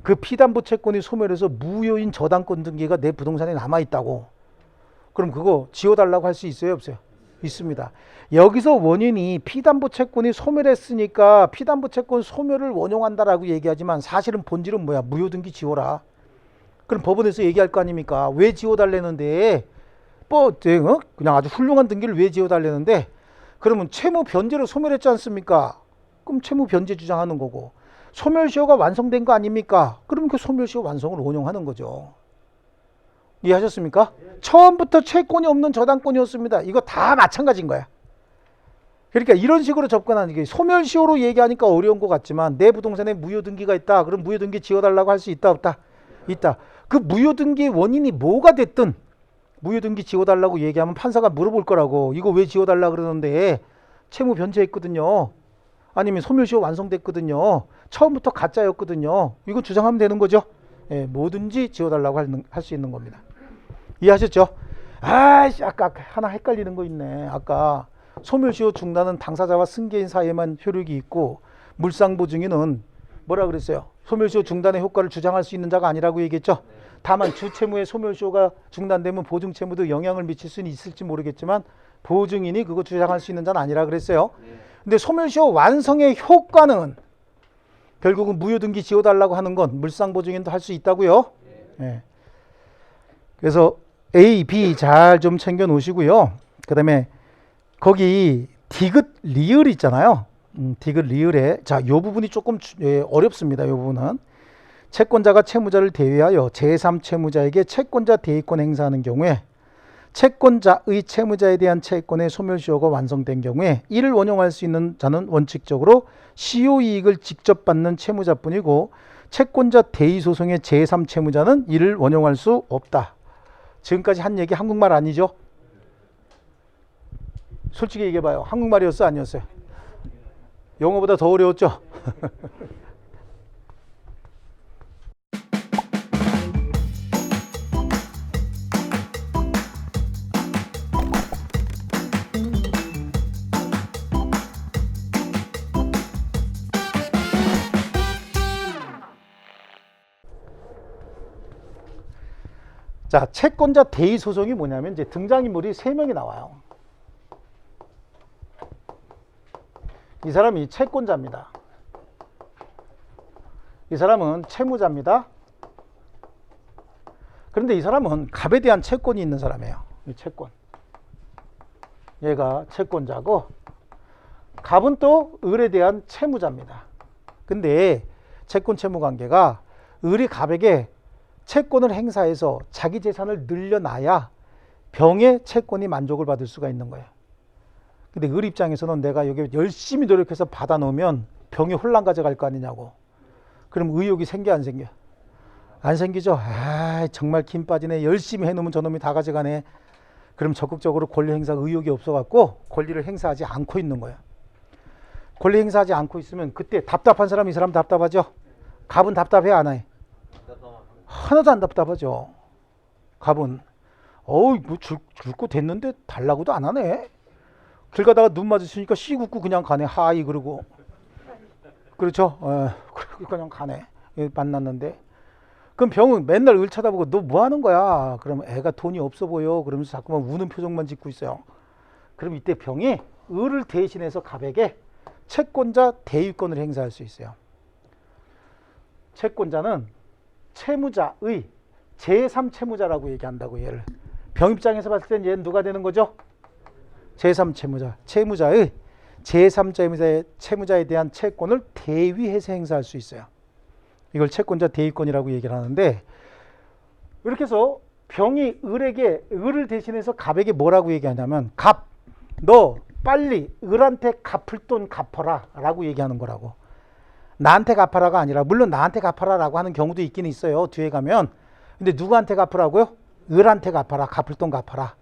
그 피담보 채권이 소멸해서 무효인 저당권 등기가 내 부동산에 남아있다고. 그럼 그거 지워달라고 할 수 있어요, 없어요? 있습니다. 여기서 원인이 피담보 채권이 소멸했으니까 피담보 채권 소멸을 원용한다라고 얘기하지만 사실은 본질은 뭐야? 무효 등기 지워라. 그럼 법원에서 얘기할 거 아닙니까? 왜 지워달라는데 그냥 아주 훌륭한 등기를 왜 지워달라는데, 그러면 채무 변제로 소멸했지 않습니까? 그럼 채무 변제 주장하는 거고, 소멸시효가 완성된 거 아닙니까? 그러면 그 소멸시효 완성을 원용하는 거죠. 이해하셨습니까? 처음부터 채권이 없는 저당권이었습니다. 이거 다 마찬가지인 거야. 그러니까 이런 식으로 접근하는 게, 소멸시효로 얘기하니까 어려운 것 같지만 내 부동산에 무효등기가 있다. 그럼 무효등기 지워달라고 할 수 있다, 없다? 있다. 그 무효등기의 원인이 뭐가 됐든 무효등기 지워달라고 얘기하면 판사가 물어볼 거라고. 이거 왜 지워달라 그러는데 채무 변제했거든요. 아니면 소멸시효 완성됐거든요. 처음부터 가짜였거든요. 이거 주장하면 되는 거죠. 뭐든지 지워달라고 할 수 있는 겁니다. 이해하셨죠? 아까 하나 헷갈리는 거 있네. 아까 소멸시효 중단은 당사자와 승계인 사이에만 효력이 있고, 물상보증인은 뭐라 그랬어요? 소멸시효 중단의 효과를 주장할 수 있는 자가 아니라고 얘기했죠. 다만 주채무의 소멸시효가 중단되면 보증채무도 영향을 미칠 수는 있을지 모르겠지만 보증인이 그거 주장할 수 있는 자는 아니라 그랬어요. 근데 소멸시효 완성의 효과는 결국은 무효등기 지워달라고 하는 건 물상보증인도 할 수 있다고요. 그래서 A, B 잘 좀 챙겨 놓으시고요. 그 다음에 거기 디귿 리을 있잖아요. 디귿 리을에 요 부분이 조금 어렵습니다. 이 부분은 채권자가 채무자를 대위하여 제3채무자에게 채권자 대위권 행사하는 경우에 채권자의 채무자에 대한 채권의 소멸시효가 완성된 경우에 이를 원용할 수 있는 자는 원칙적으로 시효이익을 직접 받는 채무자뿐이고, 채권자 대위 소송의 제3채무자는 이를 원용할 수 없다. 지금까지 한 얘기 한국말 아니죠? 솔직히 얘기해봐요. 한국말이었어, 아니었어요? 영어보다 더 어려웠죠? 자, 채권자 대위 소송이 뭐냐면 이제 등장인물이 3명이 나와요. 이 사람이 채권자입니다. 이 사람은 채무자입니다. 그런데 이 사람은 갑에 대한 채권이 있는 사람이에요. 이 채권. 얘가 채권자고, 갑은 또 을에 대한 채무자입니다. 근데 채권 채무 관계가 을이 갑에게 채권을 행사해서 자기 재산을 늘려놔야 병의 채권이 만족을 받을 수가 있는 거예요. 근데 을 입장에서는 내가 여기 열심히 노력해서 받아놓으면 병이 혼란 가져갈 거 아니냐고. 그럼 의욕이 생겨 안 생겨? 안 생기죠. 정말 김 빠지네. 열심히 해놓으면 저놈이 다 가져가네. 그럼 적극적으로 권리 행사 의욕이 없어갖고 권리를 행사하지 않고 있는 거야. 권리 행사하지 않고 있으면 그때 답답한 사람, 이 사람 답답하죠. 갑은 답답해 안 해? 하나도 안 답답하죠. 갑은 뭐 줄 거 됐는데 달라고도 안 하네. 길 가다가 눈 마주치니까 씨 긋고 그냥 가네. 하이 그러고. 그렇죠. 그냥 가네. 만났는데. 그럼 병은 맨날 을 쳐다보고 너 뭐 하는 거야? 그럼 애가 돈이 없어 보여. 그러면서 자꾸만 우는 표정만 짓고 있어요. 그럼 이때 병이 을을 대신해서 갑에게 채권자 대위권을 행사할 수 있어요. 채권자는 채무자의 제3채무자라고 얘기한다고 얘를. 병 입장에서 봤을 땐 얘는 누가 되는 거죠? 제3채무자. 채무자의 제3채무자에 대한 채권을 대위해서 행사할 수 있어요. 이걸 채권자 대위권이라고 얘기를 하는데 이렇게 해서 병이 을을 대신해서 갑에게 뭐라고 얘기하냐면 갑, 너 빨리 을한테 갚을 돈 갚아라 라고 얘기하는 거라고. 나한테 갚아라가 아니라 물론 나한테 갚아라라고 하는 경우도 있긴 있어요. 뒤에 가면. 근데 누구한테 갚으라고요? 을한테 갚아라. 갚을 돈 갚아라.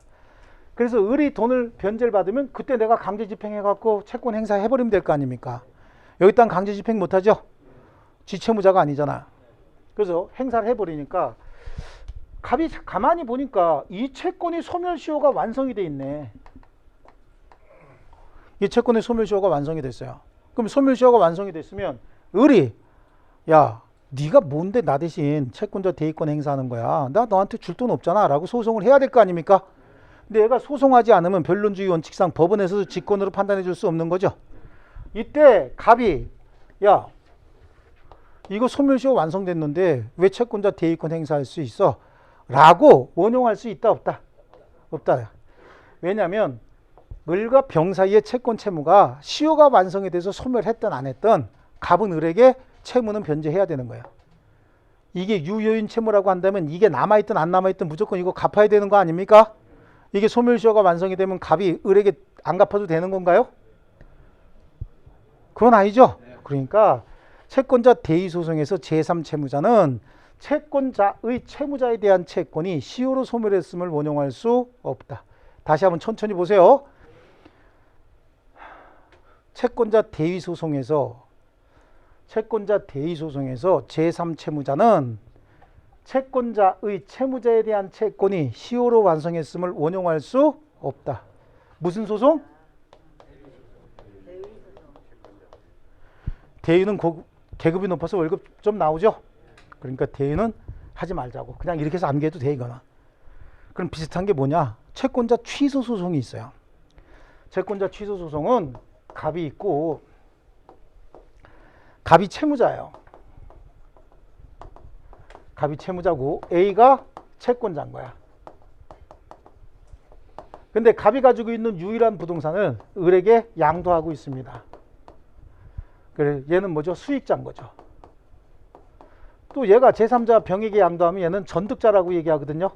그래서 을이 돈을 변제를 받으면 그때 내가 강제 집행해갖고 채권 행사해버리면 될 거 아닙니까? 여기 딴 강제 집행 못하죠? 지채무자가 아니잖아. 그래서 행사를 해버리니까 갑이 가만히 보니까 이 채권이 소멸시효가 완성이 돼 있네. 이 채권의 소멸시효가 완성이 됐어요. 그럼 소멸시효가 완성이 됐으면 을이 야 네가 뭔데 나 대신 채권자 대위권 행사하는 거야. 나 너한테 줄 돈 없잖아 라고 소송을 해야 될 거 아닙니까? 근데 얘가 소송하지 않으면 변론주의 원칙상 법원에서도 직권으로 판단해 줄 수 없는 거죠. 이때 갑이 야 이거 소멸시효 완성됐는데 왜 채권자 대위권 행사할 수 있어? 라고 원용할 수 있다 없다? 없다. 왜냐하면 을과 병 사이의 채권 채무가 시효가 완성이 돼서 소멸했든 안 했든 갑은 을에게 채무는 변제해야 되는 거예요. 이게 유효인 채무라고 한다면 이게 남아있든 안 남아있든 무조건 이거 갚아야 되는 거 아닙니까? 이게 소멸시효가 완성이 되면 갑이 을에게 안 갚아도 되는 건가요? 그건 아니죠. 그러니까 채권자 대위소송에서 제3채무자는 채권자의 채무자에 대한 채권이 시효로 소멸했음을 원용할 수 없다. 다시 한번 천천히 보세요. 채권자 대위소송에서 제3채무자는 채권자의 채무자에 대한 채권이 시효로 완성했음을 원용할 수 없다. 무슨 소송? 대위는 계급이 높아서 월급 좀 나오죠? 그러니까 대위는 하지 말자고. 그냥 이렇게 해서 암기해도 돼 이거나. 그럼 비슷한 게 뭐냐? 채권자 취소 소송이 있어요. 채권자 취소 소송은 갑이 있고 갑이 채무자예요. 갑이 채무자고 A가 채권자인 거야. 근데 갑이 가지고 있는 유일한 부동산을 을에게 양도하고 있습니다. 그래, 얘는 뭐죠? 수익자인 거죠. 또 얘가 제3자 병에게 양도하면 얘는 전득자라고 얘기하거든요.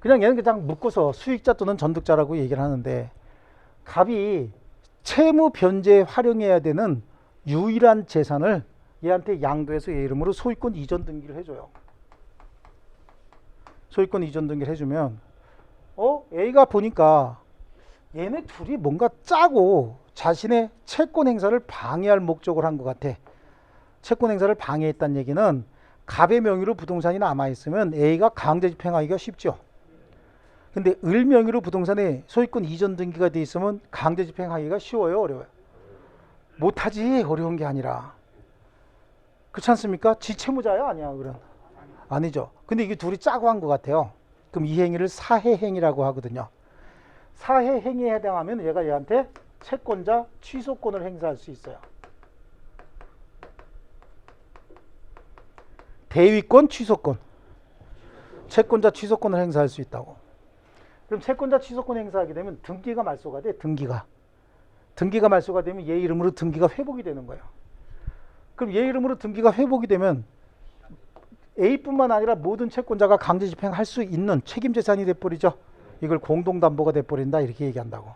그냥 얘는 그냥 묶어서 수익자 또는 전득자라고 얘기를 하는데 갑이 채무 변제에 활용해야 되는 유일한 재산을 얘한테 양도해서 얘 이름으로 소유권 이전 등기를 해줘요. 소유권 이전 등기를 해주면 A가 보니까 얘네 둘이 뭔가 짜고 자신의 채권 행사를 방해할 목적을 한 것 같아. 채권 행사를 방해했다는 얘기는 갑의 명의로 부동산이 남아있으면 A가 강제 집행하기가 쉽죠. 근데 을 명의로 부동산에 소유권 이전 등기가 돼 있으면 강제 집행하기가 쉬워요, 어려워요? 못하지. 어려운 게 아니라. 그렇지 않습니까? 지채무자야 아니야 그럼? 아니죠. 근데 이게 둘이 짜고 한 것 같아요. 그럼 이 행위를 사해행위라고 하거든요. 사해행위에 해당하면 얘가 얘한테 채권자 취소권을 행사할 수 있어요. 대위권 취소권. 채권자 취소권을 행사할 수 있다고. 그럼 채권자 취소권 행사하게 되면 등기가 말소가 돼. 등기가 말소가 되면 얘 이름으로 등기가 회복이 되는 거예요. 그럼 얘 이름으로 등기가 회복이 되면 A뿐만 아니라 모든 채권자가 강제 집행할 수 있는 책임재산이 돼버리죠. 이걸 공동담보가 돼버린다 이렇게 얘기한다고.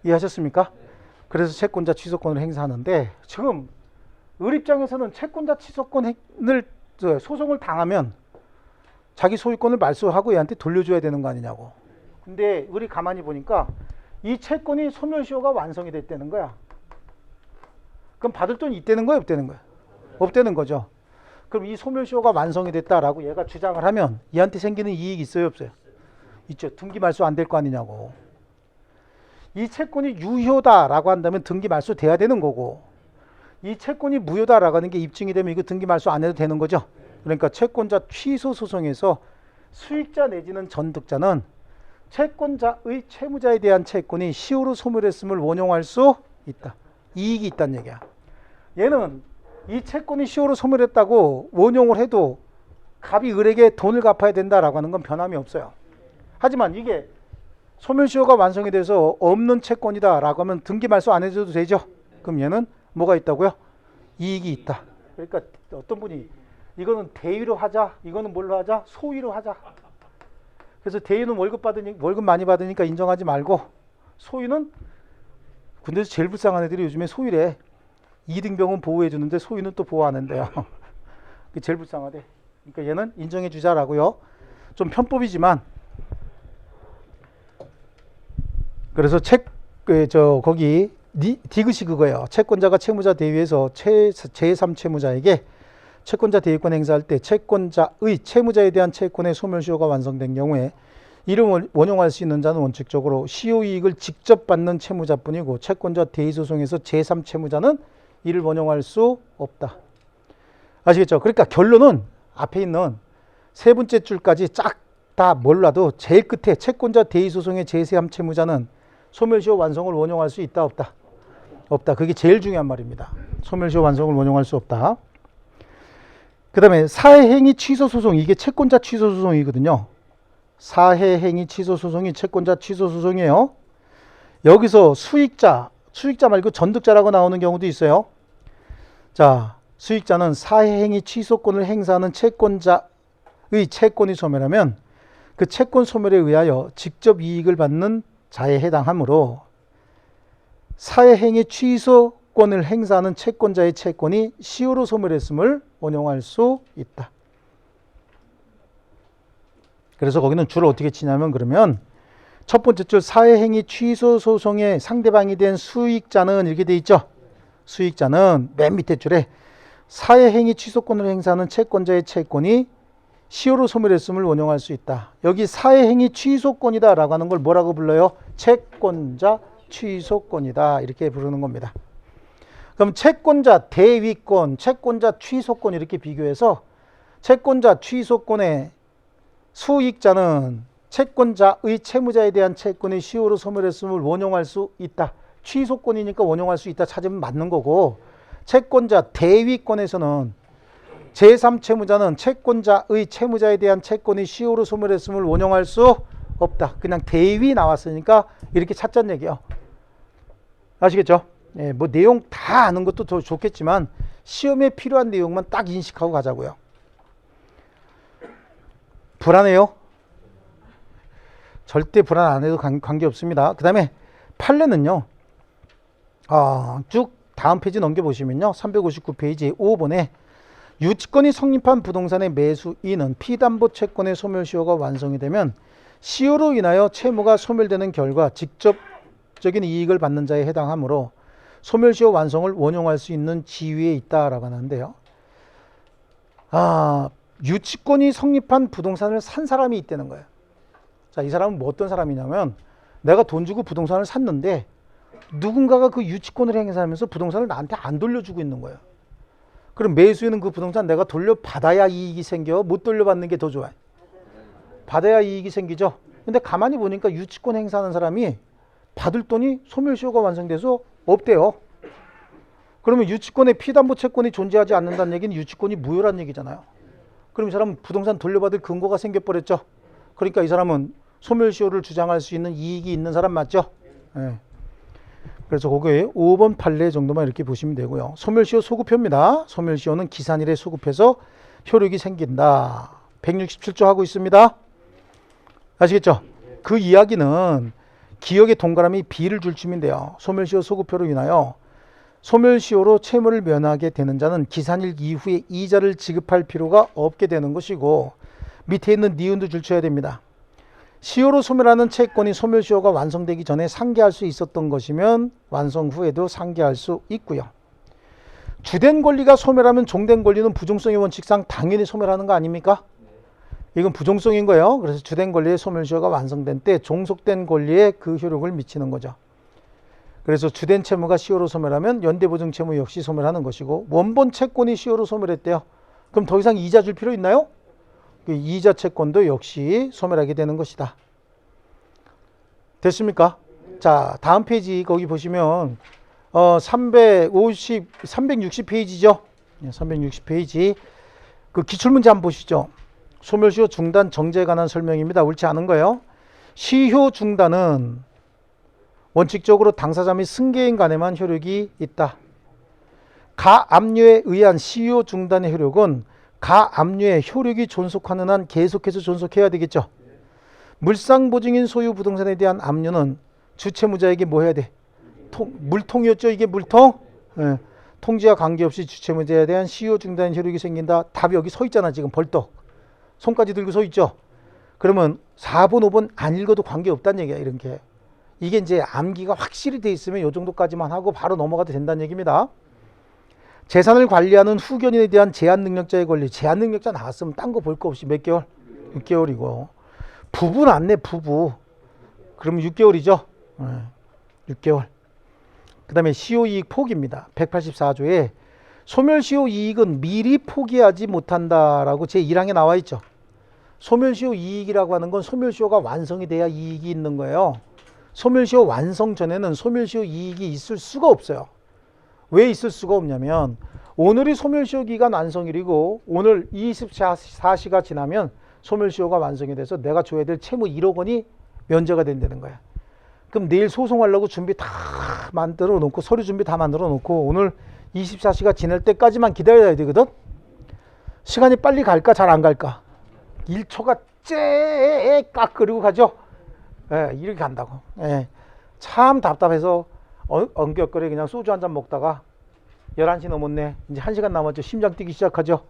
이해하셨습니까? 그래서 채권자 취소권을 행사하는데 지금 을 입장에서는 채권자 취소권을 소송을 당하면 자기 소유권을 말소하고 얘한테 돌려줘야 되는 거 아니냐고. 근데 을이 가만히 보니까 이 채권이 소멸시효가 완성이 됐다는 거야. 그럼 받을 돈이 있다는 거야 없다는 거야? 없다는 거죠. 그럼 이 소멸시효가 완성이 됐다라고 얘가 주장을 하면 얘한테 생기는 이익이 있어요 없어요? 있죠. 등기 말소 안 될 거 아니냐고. 이 채권이 유효다라고 한다면 등기 말소 돼야 되는 거고 이 채권이 무효다라고 하는 게 입증이 되면 이거 등기 말소 안 해도 되는 거죠. 그러니까 채권자 취소 소송에서 수익자 내지는 전득자는 채권자의 채무자에 대한 채권이 시효로 소멸했음을 원용할 수 있다. 이익이 있다는 얘기야. 얘는 이 채권이 시효로 소멸했다고 원용을 해도 갑이 을에게 돈을 갚아야 된다라고 하는 건 변함이 없어요. 하지만 이게 소멸시효가 완성이 돼서 없는 채권이다라고 하면 등기 말소 안 해줘도 되죠. 그럼 얘는 뭐가 있다고요? 이익이 있다. 그러니까 어떤 분이 이거는 대위로 하자, 이거는 뭘로 하자? 소위로 하자. 그래서 대위는 월급 많이 받으니까 인정하지 말고, 소위는 군대에서 제일 불쌍한 애들이 요즘에 소위래. 이등병은 보호해 주는데 소위는 또 보호 안 한대요. 그게 제일 불쌍하대. 그러니까 얘는 인정해 주자라고요. 좀 편법이지만, 그래서 거기 디귿이 그거예요. 채권자가 채무자 대위에서 제3채무자에게 채권자 대위권 행사할 때 채권자의 채무자에 대한 채권의 소멸시효가 완성된 경우에 이를 원용할 수 있는 자는 원칙적으로 시효이익을 직접 받는 채무자뿐이고 채권자 대위소송에서 제3채무자는 이를 원용할 수 없다. 아시겠죠? 그러니까 결론은 앞에 있는 세 번째 줄까지 쫙 다 몰라도 제일 끝에 채권자 대위소송의 제3채무자는 소멸시효 완성을 원용할 수 있다 없다? 없다. 그게 제일 중요한 말입니다. 소멸시효 완성을 원용할 수 없다. 그 다음에 사회행위 취소소송, 이게 채권자 취소소송이거든요. 사회행위 취소소송이 채권자 취소소송이에요. 여기서 수익자 말고 전득자라고 나오는 경우도 있어요. 자, 수익자는 사회행위 취소권을 행사하는 채권자의 채권이 소멸하면 그 채권 소멸에 의하여 직접 이익을 받는 자에 해당하므로 사회행위 취소권을 행사하는 채권자의 채권이 시효로 소멸했음을 원용할 수 있다. 그래서 거기는 줄을 어떻게 치냐면 그러면 첫 번째 줄 사회행위 취소 소송의 상대방이 된 수익자는 이렇게 돼 있죠. 수익자는 맨 밑에 줄에 사회행위 취소권을 행사하는 채권자의 채권이 시효로 소멸했음을 원용할 수 있다. 여기 사회행위 취소권이다 라고 하는 걸 뭐라고 불러요? 채권자 취소권이다 이렇게 부르는 겁니다. 그럼 채권자 대위권, 채권자 취소권 이렇게 비교해서 채권자 취소권의 수익자는 채권자의 채무자에 대한 채권이 시효로 소멸했음을 원용할 수 있다. 취소권이니까 원용할 수 있다 찾으면 맞는 거고, 채권자 대위권에서는 제3채무자는 채권자의 채무자에 대한 채권이 시효로 소멸했음을 원용할 수 없다. 그냥 대위 나왔으니까 이렇게 찾자는 얘기예요. 아시겠죠? 예, 뭐 내용 다 아는 것도 더 좋겠지만 시험에 필요한 내용만 딱 인식하고 가자고요. 불안해요? 절대 불안 안 해도 관계없습니다. 그 다음에 판례는요. 쭉 다음 페이지 넘겨보시면요. 359페이지 5번에 유치권이 성립한 부동산의 매수인은 피담보 채권의 소멸시효가 완성이 되면 시효로 인하여 채무가 소멸되는 결과 직접적인 이익을 받는 자에 해당하므로 소멸시효 완성을 원용할 수 있는 지위에 있다라고 하는데요. 유치권이 성립한 부동산을 산 사람이 있다는 거예요. 자, 이 사람은 뭐 어떤 사람이냐면 내가 돈 주고 부동산을 샀는데 누군가가 그 유치권을 행사하면서 부동산을 나한테 안 돌려주고 있는 거예요. 그럼 매수인은 그 부동산 내가 돌려받아야 이익이 생겨? 못 돌려받는 게 더 좋아요? 받아야 이익이 생기죠. 근데 가만히 보니까 유치권 행사하는 사람이 받을 돈이 소멸시효가 완성돼서 없대요. 그러면 유치권의 피담보 채권이 존재하지 않는다는 얘기는 유치권이 무효란 얘기잖아요. 그럼 이 사람은 부동산 돌려받을 근거가 생겨버렸죠. 그러니까 이 사람은 소멸시효를 주장할 수 있는 이익이 있는 사람 맞죠? 네. 그래서 거기에 5번 판례 정도만 이렇게 보시면 되고요. 소멸시효 소급효입니다. 소멸시효는 기산일에 소급해서 효력이 생긴다. 167조 하고 있습니다. 아시겠죠? 그 이야기는 기억의 동그라미 B를 줄치면 돼요. 소멸시효 소급효로 인하여 소멸시효로 채무를 면하게 되는 자는 기산일 이후에 이자를 지급할 필요가 없게 되는 것이고, 밑에 있는 니은도 줄쳐야 됩니다. 시효로 소멸하는 채권이 소멸시효가 완성되기 전에 상계할 수 있었던 것이면 완성 후에도 상계할 수 있고요. 주된 권리가 소멸하면 종된 권리는 부종성의 원칙상 당연히 소멸하는 거 아닙니까? 이건 부종성인 거예요. 그래서 주된 권리의 소멸시효가 완성된 때 종속된 권리에 그 효력을 미치는 거죠. 그래서 주된 채무가 시효로 소멸하면 연대보증 채무 역시 소멸하는 것이고 원본 채권이 시효로 소멸했대요. 그럼 더 이상 이자 줄 필요 있나요? 그 이자 채권도 역시 소멸하게 되는 것이다. 됐습니까? 자, 다음 페이지 거기 보시면 360페이지죠. 360페이지 그 기출문제 한번 보시죠. 소멸시효 중단 정제에 관한 설명입니다. 옳지 않은 거예요. 시효 중단은 원칙적으로 당사자 및 승계인 간에만 효력이 있다. 가압류에 의한 시효 중단의 효력은 가압류의 효력이 존속하는 한 계속해서 존속해야 되겠죠. 물상보증인 소유 부동산에 대한 압류는 주채무자에게 뭐 해야 돼? 물통이었죠. 이게 물통? 예. 통지와 관계없이 주채무자에 대한 시효 중단 효력이 생긴다. 답이 여기 서 있잖아. 지금 벌떡. 손까지 들고 서 있죠. 그러면 4번, 5번 안 읽어도 관계없다는 얘기야. 이렇게. 이게 이제 암기가 확실히 돼 있으면 이 정도까지만 하고 바로 넘어가도 된다는 얘기입니다. 재산을 관리하는 후견인에 대한 제한 능력자의 권리. 제한 능력자 나왔으면 딴 거 볼 거 없이 몇 개월? 6개월이고. 부부는 안 내, 부부. 그러면 6개월이죠. 6개월. 그 다음에 시효이익 포기입니다. 184조에 소멸시효 이익은 미리 포기하지 못한다라고 제1항에 나와 있죠. 소멸시효 이익이라고 하는 건 소멸시효가 완성이 돼야 이익이 있는 거예요. 소멸시효 완성 전에는 소멸시효 이익이 있을 수가 없어요. 왜 있을 수가 없냐면 오늘이 소멸시효 기간 완성일이고 오늘 24시가 지나면 소멸시효가 완성이 돼서 내가 줘야 될 채무 1억 원이 면제가 된다는 거야. 그럼 내일 소송하려고 준비 다 만들어 놓고 서류 준비 다 만들어 놓고 오늘 24시가 지날 때까지만 기다려야 되거든. 시간이 빨리 갈까 잘 안 갈까? 1초가 째깍 그리고 가죠. 예, 이렇게 간다고. 예, 참 답답해서 엉겹거리 그냥 소주 한 잔 먹다가 11시 넘었네. 이제 1시간 남았죠. 심장 뛰기 시작하죠.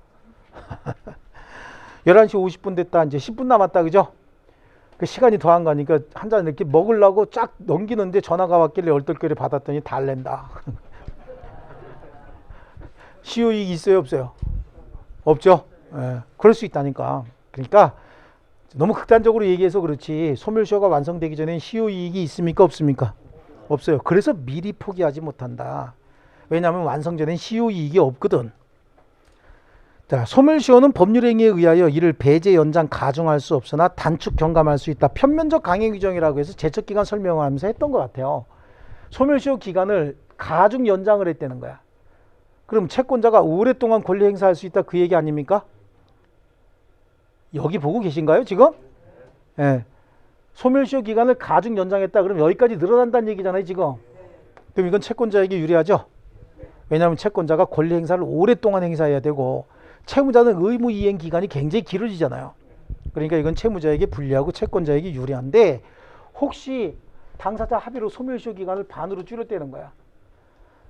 11시 50분 됐다. 이제 10분 남았다. 그죠? 그 시간이 더 안 가니까 한 잔 이렇게 먹으려고 쫙 넘기는데 전화가 왔길래 얼떨결에 받았더니 달랜다. 시효이익 있어요 없어요? 없죠? 예, 그럴 수 있다니까. 그러니까 너무 극단적으로 얘기해서 그렇지 소멸시효가 완성되기 전에 시효이익이 있습니까 없습니까? 없어요. 그래서 미리 포기하지 못한다. 왜냐하면 완성 전엔 시효이익이 없거든. 자, 소멸시효는 법률행위에 의하여 이를 배제, 연장, 가중할 수 없으나 단축, 경감할 수 있다. 편면적 강행 규정이라고 해서 제척기간 설명을 하면서 했던 것 같아요. 소멸시효 기간을 가중, 연장을 했다는 거야. 그럼 채권자가 오랫동안 권리 행사할 수 있다 그 얘기 아닙니까? 여기 보고 계신가요 지금? 예. 소멸시효 기간을 가중, 연장했다 그러면 여기까지 늘어난다는 얘기잖아요 지금. 그럼 이건 채권자에게 유리하죠? 왜냐하면 채권자가 권리 행사를 오랫동안 행사해야 되고 채무자는 의무 이행 기간이 굉장히 길어지잖아요. 그러니까 이건 채무자에게 불리하고 채권자에게 유리한데 혹시 당사자 합의로 소멸시효 기간을 반으로 줄였다는 거야.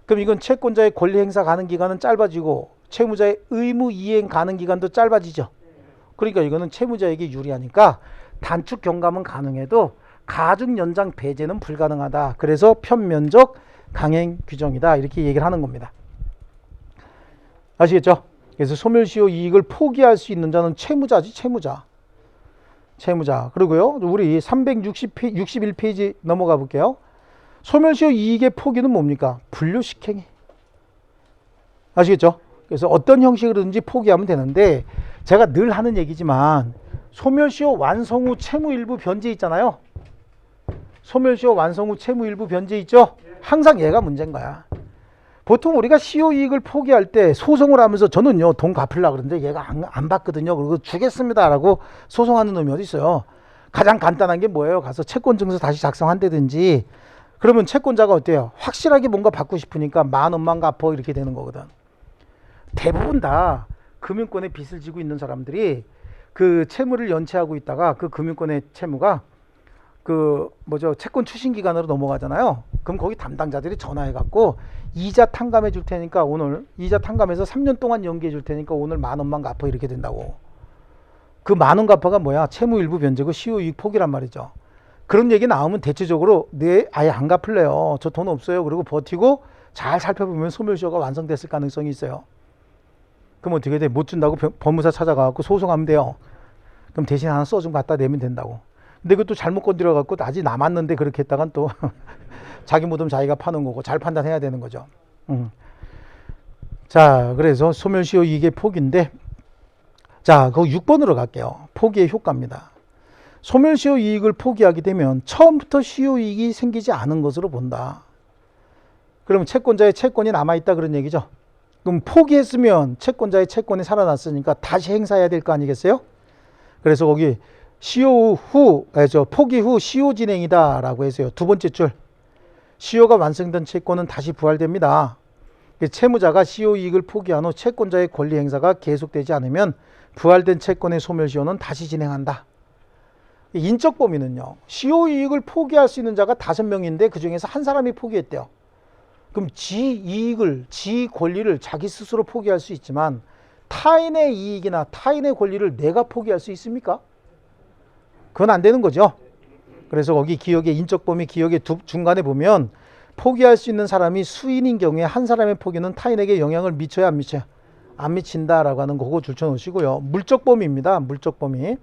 그럼 이건 채권자의 권리 행사 가능 기간은 짧아지고 채무자의 의무 이행 가능 기간도 짧아지죠. 그러니까 이거는 채무자에게 유리하니까 단축 경감은 가능해도 가중 연장 배제는 불가능하다. 그래서 편면적 강행 규정이다. 이렇게 얘기를 하는 겁니다. 아시겠죠? 그래서 소멸시효 이익을 포기할 수 있는 자는 채무자지, 채무자. 채무자. 그리고요, 우리 361페이지 넘어가 볼게요. 소멸시효 이익의 포기는 뭡니까? 분류식행위. 아시겠죠? 그래서 어떤 형식으로든지 포기하면 되는데 제가 늘 하는 얘기지만 소멸시효 완성 후 채무 일부 변제 있잖아요. 소멸시효 완성 후 채무 일부 변제 있죠? 항상 얘가 문제인 거야. 보통 우리가 시효이익을 포기할 때 소송을 하면서 저는요 돈 갚으려고 그러는데 얘가 안 받거든요. 그리고 주겠습니다라고 소송하는 놈이 어디 있어요. 가장 간단한 게 뭐예요? 가서 채권증서 다시 작성한다든지 그러면 채권자가 어때요? 확실하게 뭔가 받고 싶으니까 10,000원만 갚어 이렇게 되는 거거든. 대부분 다 금융권에 빚을 지고 있는 사람들이 그 채무를 연체하고 있다가 그 금융권의 채무가 채권 추심 기간으로 넘어가잖아요. 그럼 거기 담당자들이 전화해 갖고 이자 탕감해 줄 테니까 오늘 이자 탕감해서 3년 동안 연기해 줄 테니까 오늘 10,000원만 갚아 이렇게 된다고. 그 10,000원 갚아가 뭐야? 채무 일부 변제고 시효이익 포기란 말이죠. 그런 얘기 나오면 대체적으로 네 아예 안 갚을래요. 저 돈 없어요. 그리고 버티고 잘 살펴보면 소멸시효가 완성됐을 가능성이 있어요. 그럼 어떻게 돼? 못 준다고 법무사 찾아가고 소송하면 돼요. 그럼 대신 하나 써준 거 갖다 내면 된다고. 근데 그것도 잘못 건드려 갖고 아직 남았는데 그렇게 했다간 또 자기 무덤 자기가 파는 거고 잘 판단해야 되는 거죠. 자, 그래서 소멸시효 이익의 폭인데, 자, 그 6번으로 갈게요. 포기의 효과입니다. 소멸시효 이익을 포기하게 되면 처음부터 시효 이익이 생기지 않은 것으로 본다. 그러면 채권자의 채권이 남아있다 그런 얘기죠. 그럼 포기했으면 채권자의 채권이 살아났으니까 다시 행사해야 될 거 아니겠어요? 그래서 거기 시효 후, 포기 후 시효 진행이다 라고 해서요. 두 번째 줄. 시효가 완성된 채권은 다시 부활됩니다. 채무자가 시효 이익을 포기한 후 채권자의 권리 행사가 계속되지 않으면 부활된 채권의 소멸시효는 다시 진행한다. 인적 범위는요. 시효 이익을 포기할 수 있는 자가 5명인데 그 중에서 한 사람이 포기했대요. 그럼 지 이익을, 지 권리를 자기 스스로 포기할 수 있지만 타인의 이익이나 타인의 권리를 내가 포기할 수 있습니까? 그건 안 되는 거죠. 그래서 거기 기억의 인적 범위 기억의 중간에 보면 포기할 수 있는 사람이 수인인 경우에 한 사람의 포기는 타인에게 영향을 미쳐야 안 미쳐요? 안 미친다라고 하는 거 그거 줄쳐 놓으시고요. 물적 범위입니다. 물적 범위.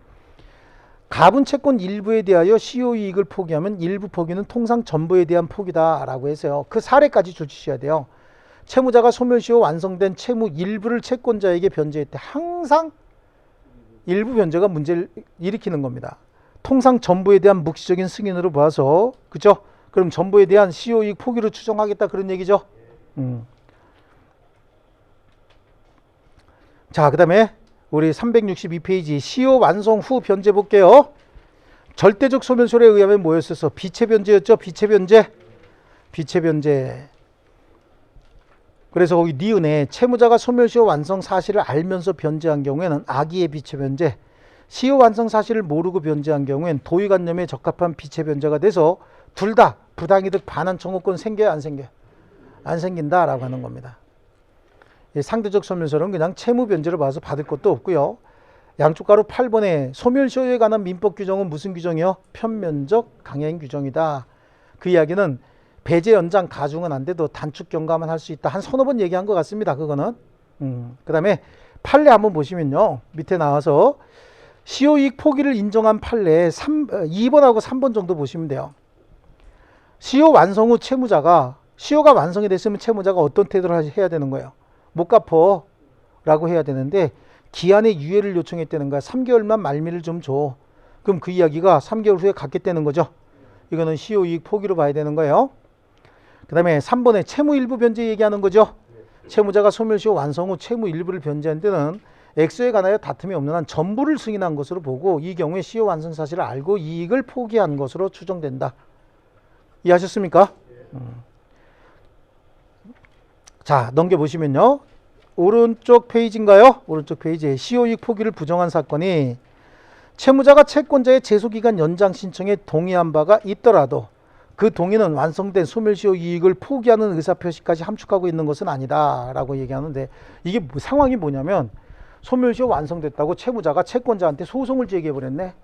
가분 채권 일부에 대하여 시효 이익을 포기하면 일부 포기는 통상 전부에 대한 포기다라고 해서요. 그 사례까지 줄치셔야 돼요. 채무자가 소멸시효 완성된 채무 일부를 채권자에게 변제할 때 항상 일부 변제가 문제를 일으키는 겁니다. 통상 전부에 대한 묵시적인 승인으로 봐서, 그죠? 그럼 전부에 대한 시효 이익 포기를 추정하겠다 그런 얘기죠. 자, 그 다음에 우리 362페이지 시효 완성 후 변제 볼게요. 절대적 소멸설에 의하면 뭐였어서? 비체 변제였죠. 비체 변제. 비체 변제. 그래서 거기 니은에 채무자가 소멸시효 완성 사실을 알면서 변제한 경우에는 악의의 비체 변제, 시효 완성 사실을 모르고 변제한 경우엔 도의관념에 적합한 비체 변제가 돼서 둘 다 부당이득 반환 청구권 생겨요, 안 생겨요? 안 생긴다라고 하는 겁니다. 상대적 소멸설은 그냥 채무 변제를 봐서 받을 것도 없고요. 양쪽 가로 8번에 소멸시효에 관한 민법 규정은 무슨 규정이요? 편면적 강행 규정이다. 그 이야기는 배제 연장 가중은 안 돼도 단축 경감은 할 수 있다. 한 서너 번 얘기한 것 같습니다. 그거는. 그 다음에 판례 한번 보시면요. 밑에 나와서 시효이익 포기를 인정한 판례 2번하고 3번 정도 보시면 돼요. 시효 완성 후 채무자가, 시효가 완성이 됐으면 채무자가 어떤 태도를 해야 되는 거예요? 못 갚어 라고 해야 되는데 기한의 유예를 요청했다는 거야. 3개월만 말미를 좀 줘. 그럼 그 이야기가 3개월 후에 갚겠다는 거죠. 이거는 시효이익 포기로 봐야 되는 거예요. 그 다음에 3번에 채무 일부 변제 얘기하는 거죠. 채무자가 소멸시효 완성 후 채무 일부를 변제한 때는 액수에 관하여 다툼이 없는 한 전부를 승인한 것으로 보고 이 경우에 시효 완성 사실을 알고 이익을 포기한 것으로 추정된다. 이해하셨습니까? 자, 넘겨보시면요. 오른쪽 페이지인가요? 오른쪽 페이지에 시효이익 포기를 부정한 사건이 채무자가 채권자의 제소기간 연장 신청에 동의한 바가 있더라도 그 동의는 완성된 소멸시효 이익을 포기하는 의사표시까지 함축하고 있는 것은 아니다 라고 얘기하는데 이게 상황이 뭐냐면 소멸시효 완성됐다고 채무자가 채권자한테 소송을 제기해버렸네.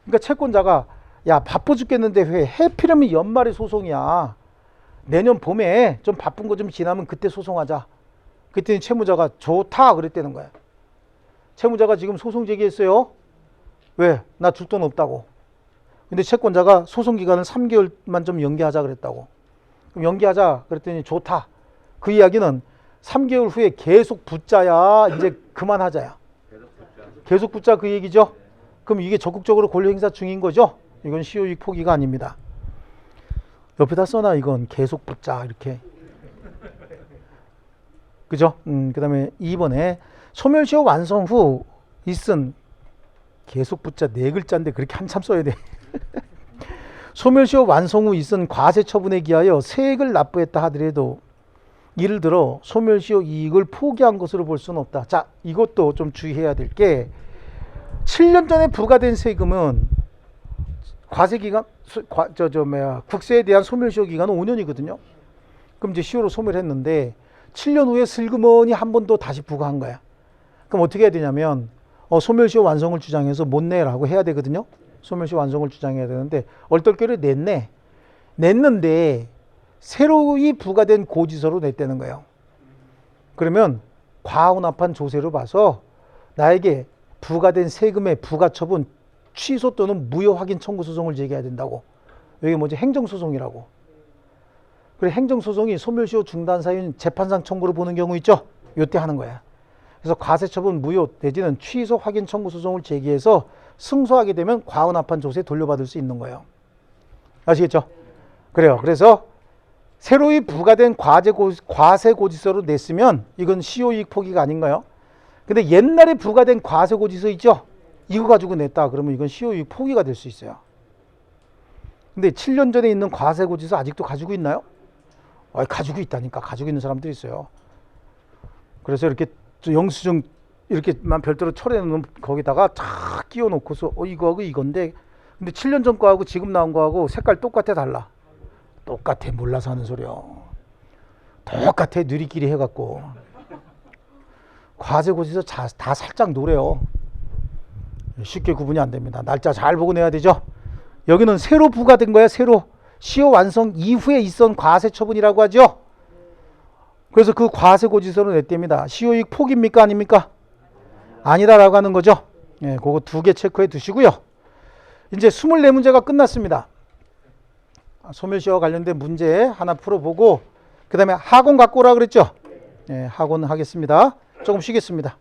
그러니까 채권자가 야 바빠 죽겠는데 왜 해피라면 연말에 소송이야. 내년 봄에 좀 바쁜 거 좀 지나면 그때 소송하자. 그때는 채무자가 좋다 그랬다는 거야. 채무자가 지금 소송 제기했어요. 왜? 나 줄 돈 없다고. 근데 채권자가 소송 기간을 3개월만 좀 연기하자 그랬다고. 그럼 연기하자 그랬더니 좋다. 그 이야기는 3개월 후에 계속 붙자야 이제 그만하자야. 계속 붙자 그 얘기죠. 그럼 이게 적극적으로 권리 행사 중인 거죠. 이건 시효이익 포기가 아닙니다. 옆에다 써놔. 이건 계속 붙자 이렇게. 그죠? 그 다음에 2번에 소멸시효 완성 후 있은 계속 붙자 4글자인데 그렇게 한참 써야 돼. 소멸시효 완성 후 있은 과세 처분에 기하여 세액을 납부했다 하더라도 예를 들어 소멸시효 이익을 포기한 것으로 볼 수는 없다. 자, 이것도 좀 주의해야 될 게 7년 전에 부과된 세금은 과세기간, 국세에 대한 소멸시효 기간은 5년이거든요. 그럼 이제 시효로 소멸했는데 7년 후에 슬그머니 한 번 더 다시 부과한 거야. 그럼 어떻게 해야 되냐면 소멸시효 완성을 주장해서 못 내라고 해야 되거든요. 소멸시효 완성을 주장해야 되는데 얼떨결에 냈는데 새로이 부과된 고지서로 냈다는 거예요. 그러면 과혼합한 조세로 봐서 나에게 부과된 세금의 부가처분 취소 또는 무효 확인 청구 소송을 제기해야 된다고. 여기 뭐지? 행정소송이라고. 그래, 행정소송이 소멸시효 중단 사유인 재판상 청구를 보는 경우 있죠? 요때 하는 거야. 그래서 과세처분 무효 내지는 취소 확인 청구 소송을 제기해서 승소하게 되면 과언합한 조세 돌려받을 수 있는 거예요. 아시겠죠? 그래요. 그래서 새로이 부과된 과세고지서로 냈으면 이건 시효이익 포기가 아닌가요? 근데 옛날에 부과된 과세고지서 있죠? 이거 가지고 냈다 그러면 이건 시효이익 포기가 될 수 있어요. 근데 7년 전에 있는 과세고지서 아직도 가지고 있나요? 가지고 있다니까. 가지고 있는 사람들이 있어요. 그래서 이렇게 영수증 이렇게만 별도로 철해놓는 거기다가 탁 끼워놓고서 이거하고 이건데, 근데 7년 전 거하고 지금 나온 거하고 색깔 똑같아 달라? 똑같아. 몰라서 하는 소리야. 똑같아. 누리끼리 해갖고. 과세고지서 다 살짝 노래요. 쉽게 구분이 안 됩니다. 날짜 잘 보고 내야 되죠. 여기는 새로 부과된 거야. 새로 시효 완성 이후에 있던 과세처분이라고 하죠. 그래서 그 과세고지서로 냈답니다. 시효이익 포기입니까 아닙니까? 아니다라고 하는 거죠. 예, 그거 2개 체크해 두시고요. 이제 24문제가 끝났습니다. 소멸시효와 관련된 문제 하나 풀어보고 그 다음에 학원 갖고 오라 그랬죠. 예, 학원 하겠습니다. 조금 쉬겠습니다.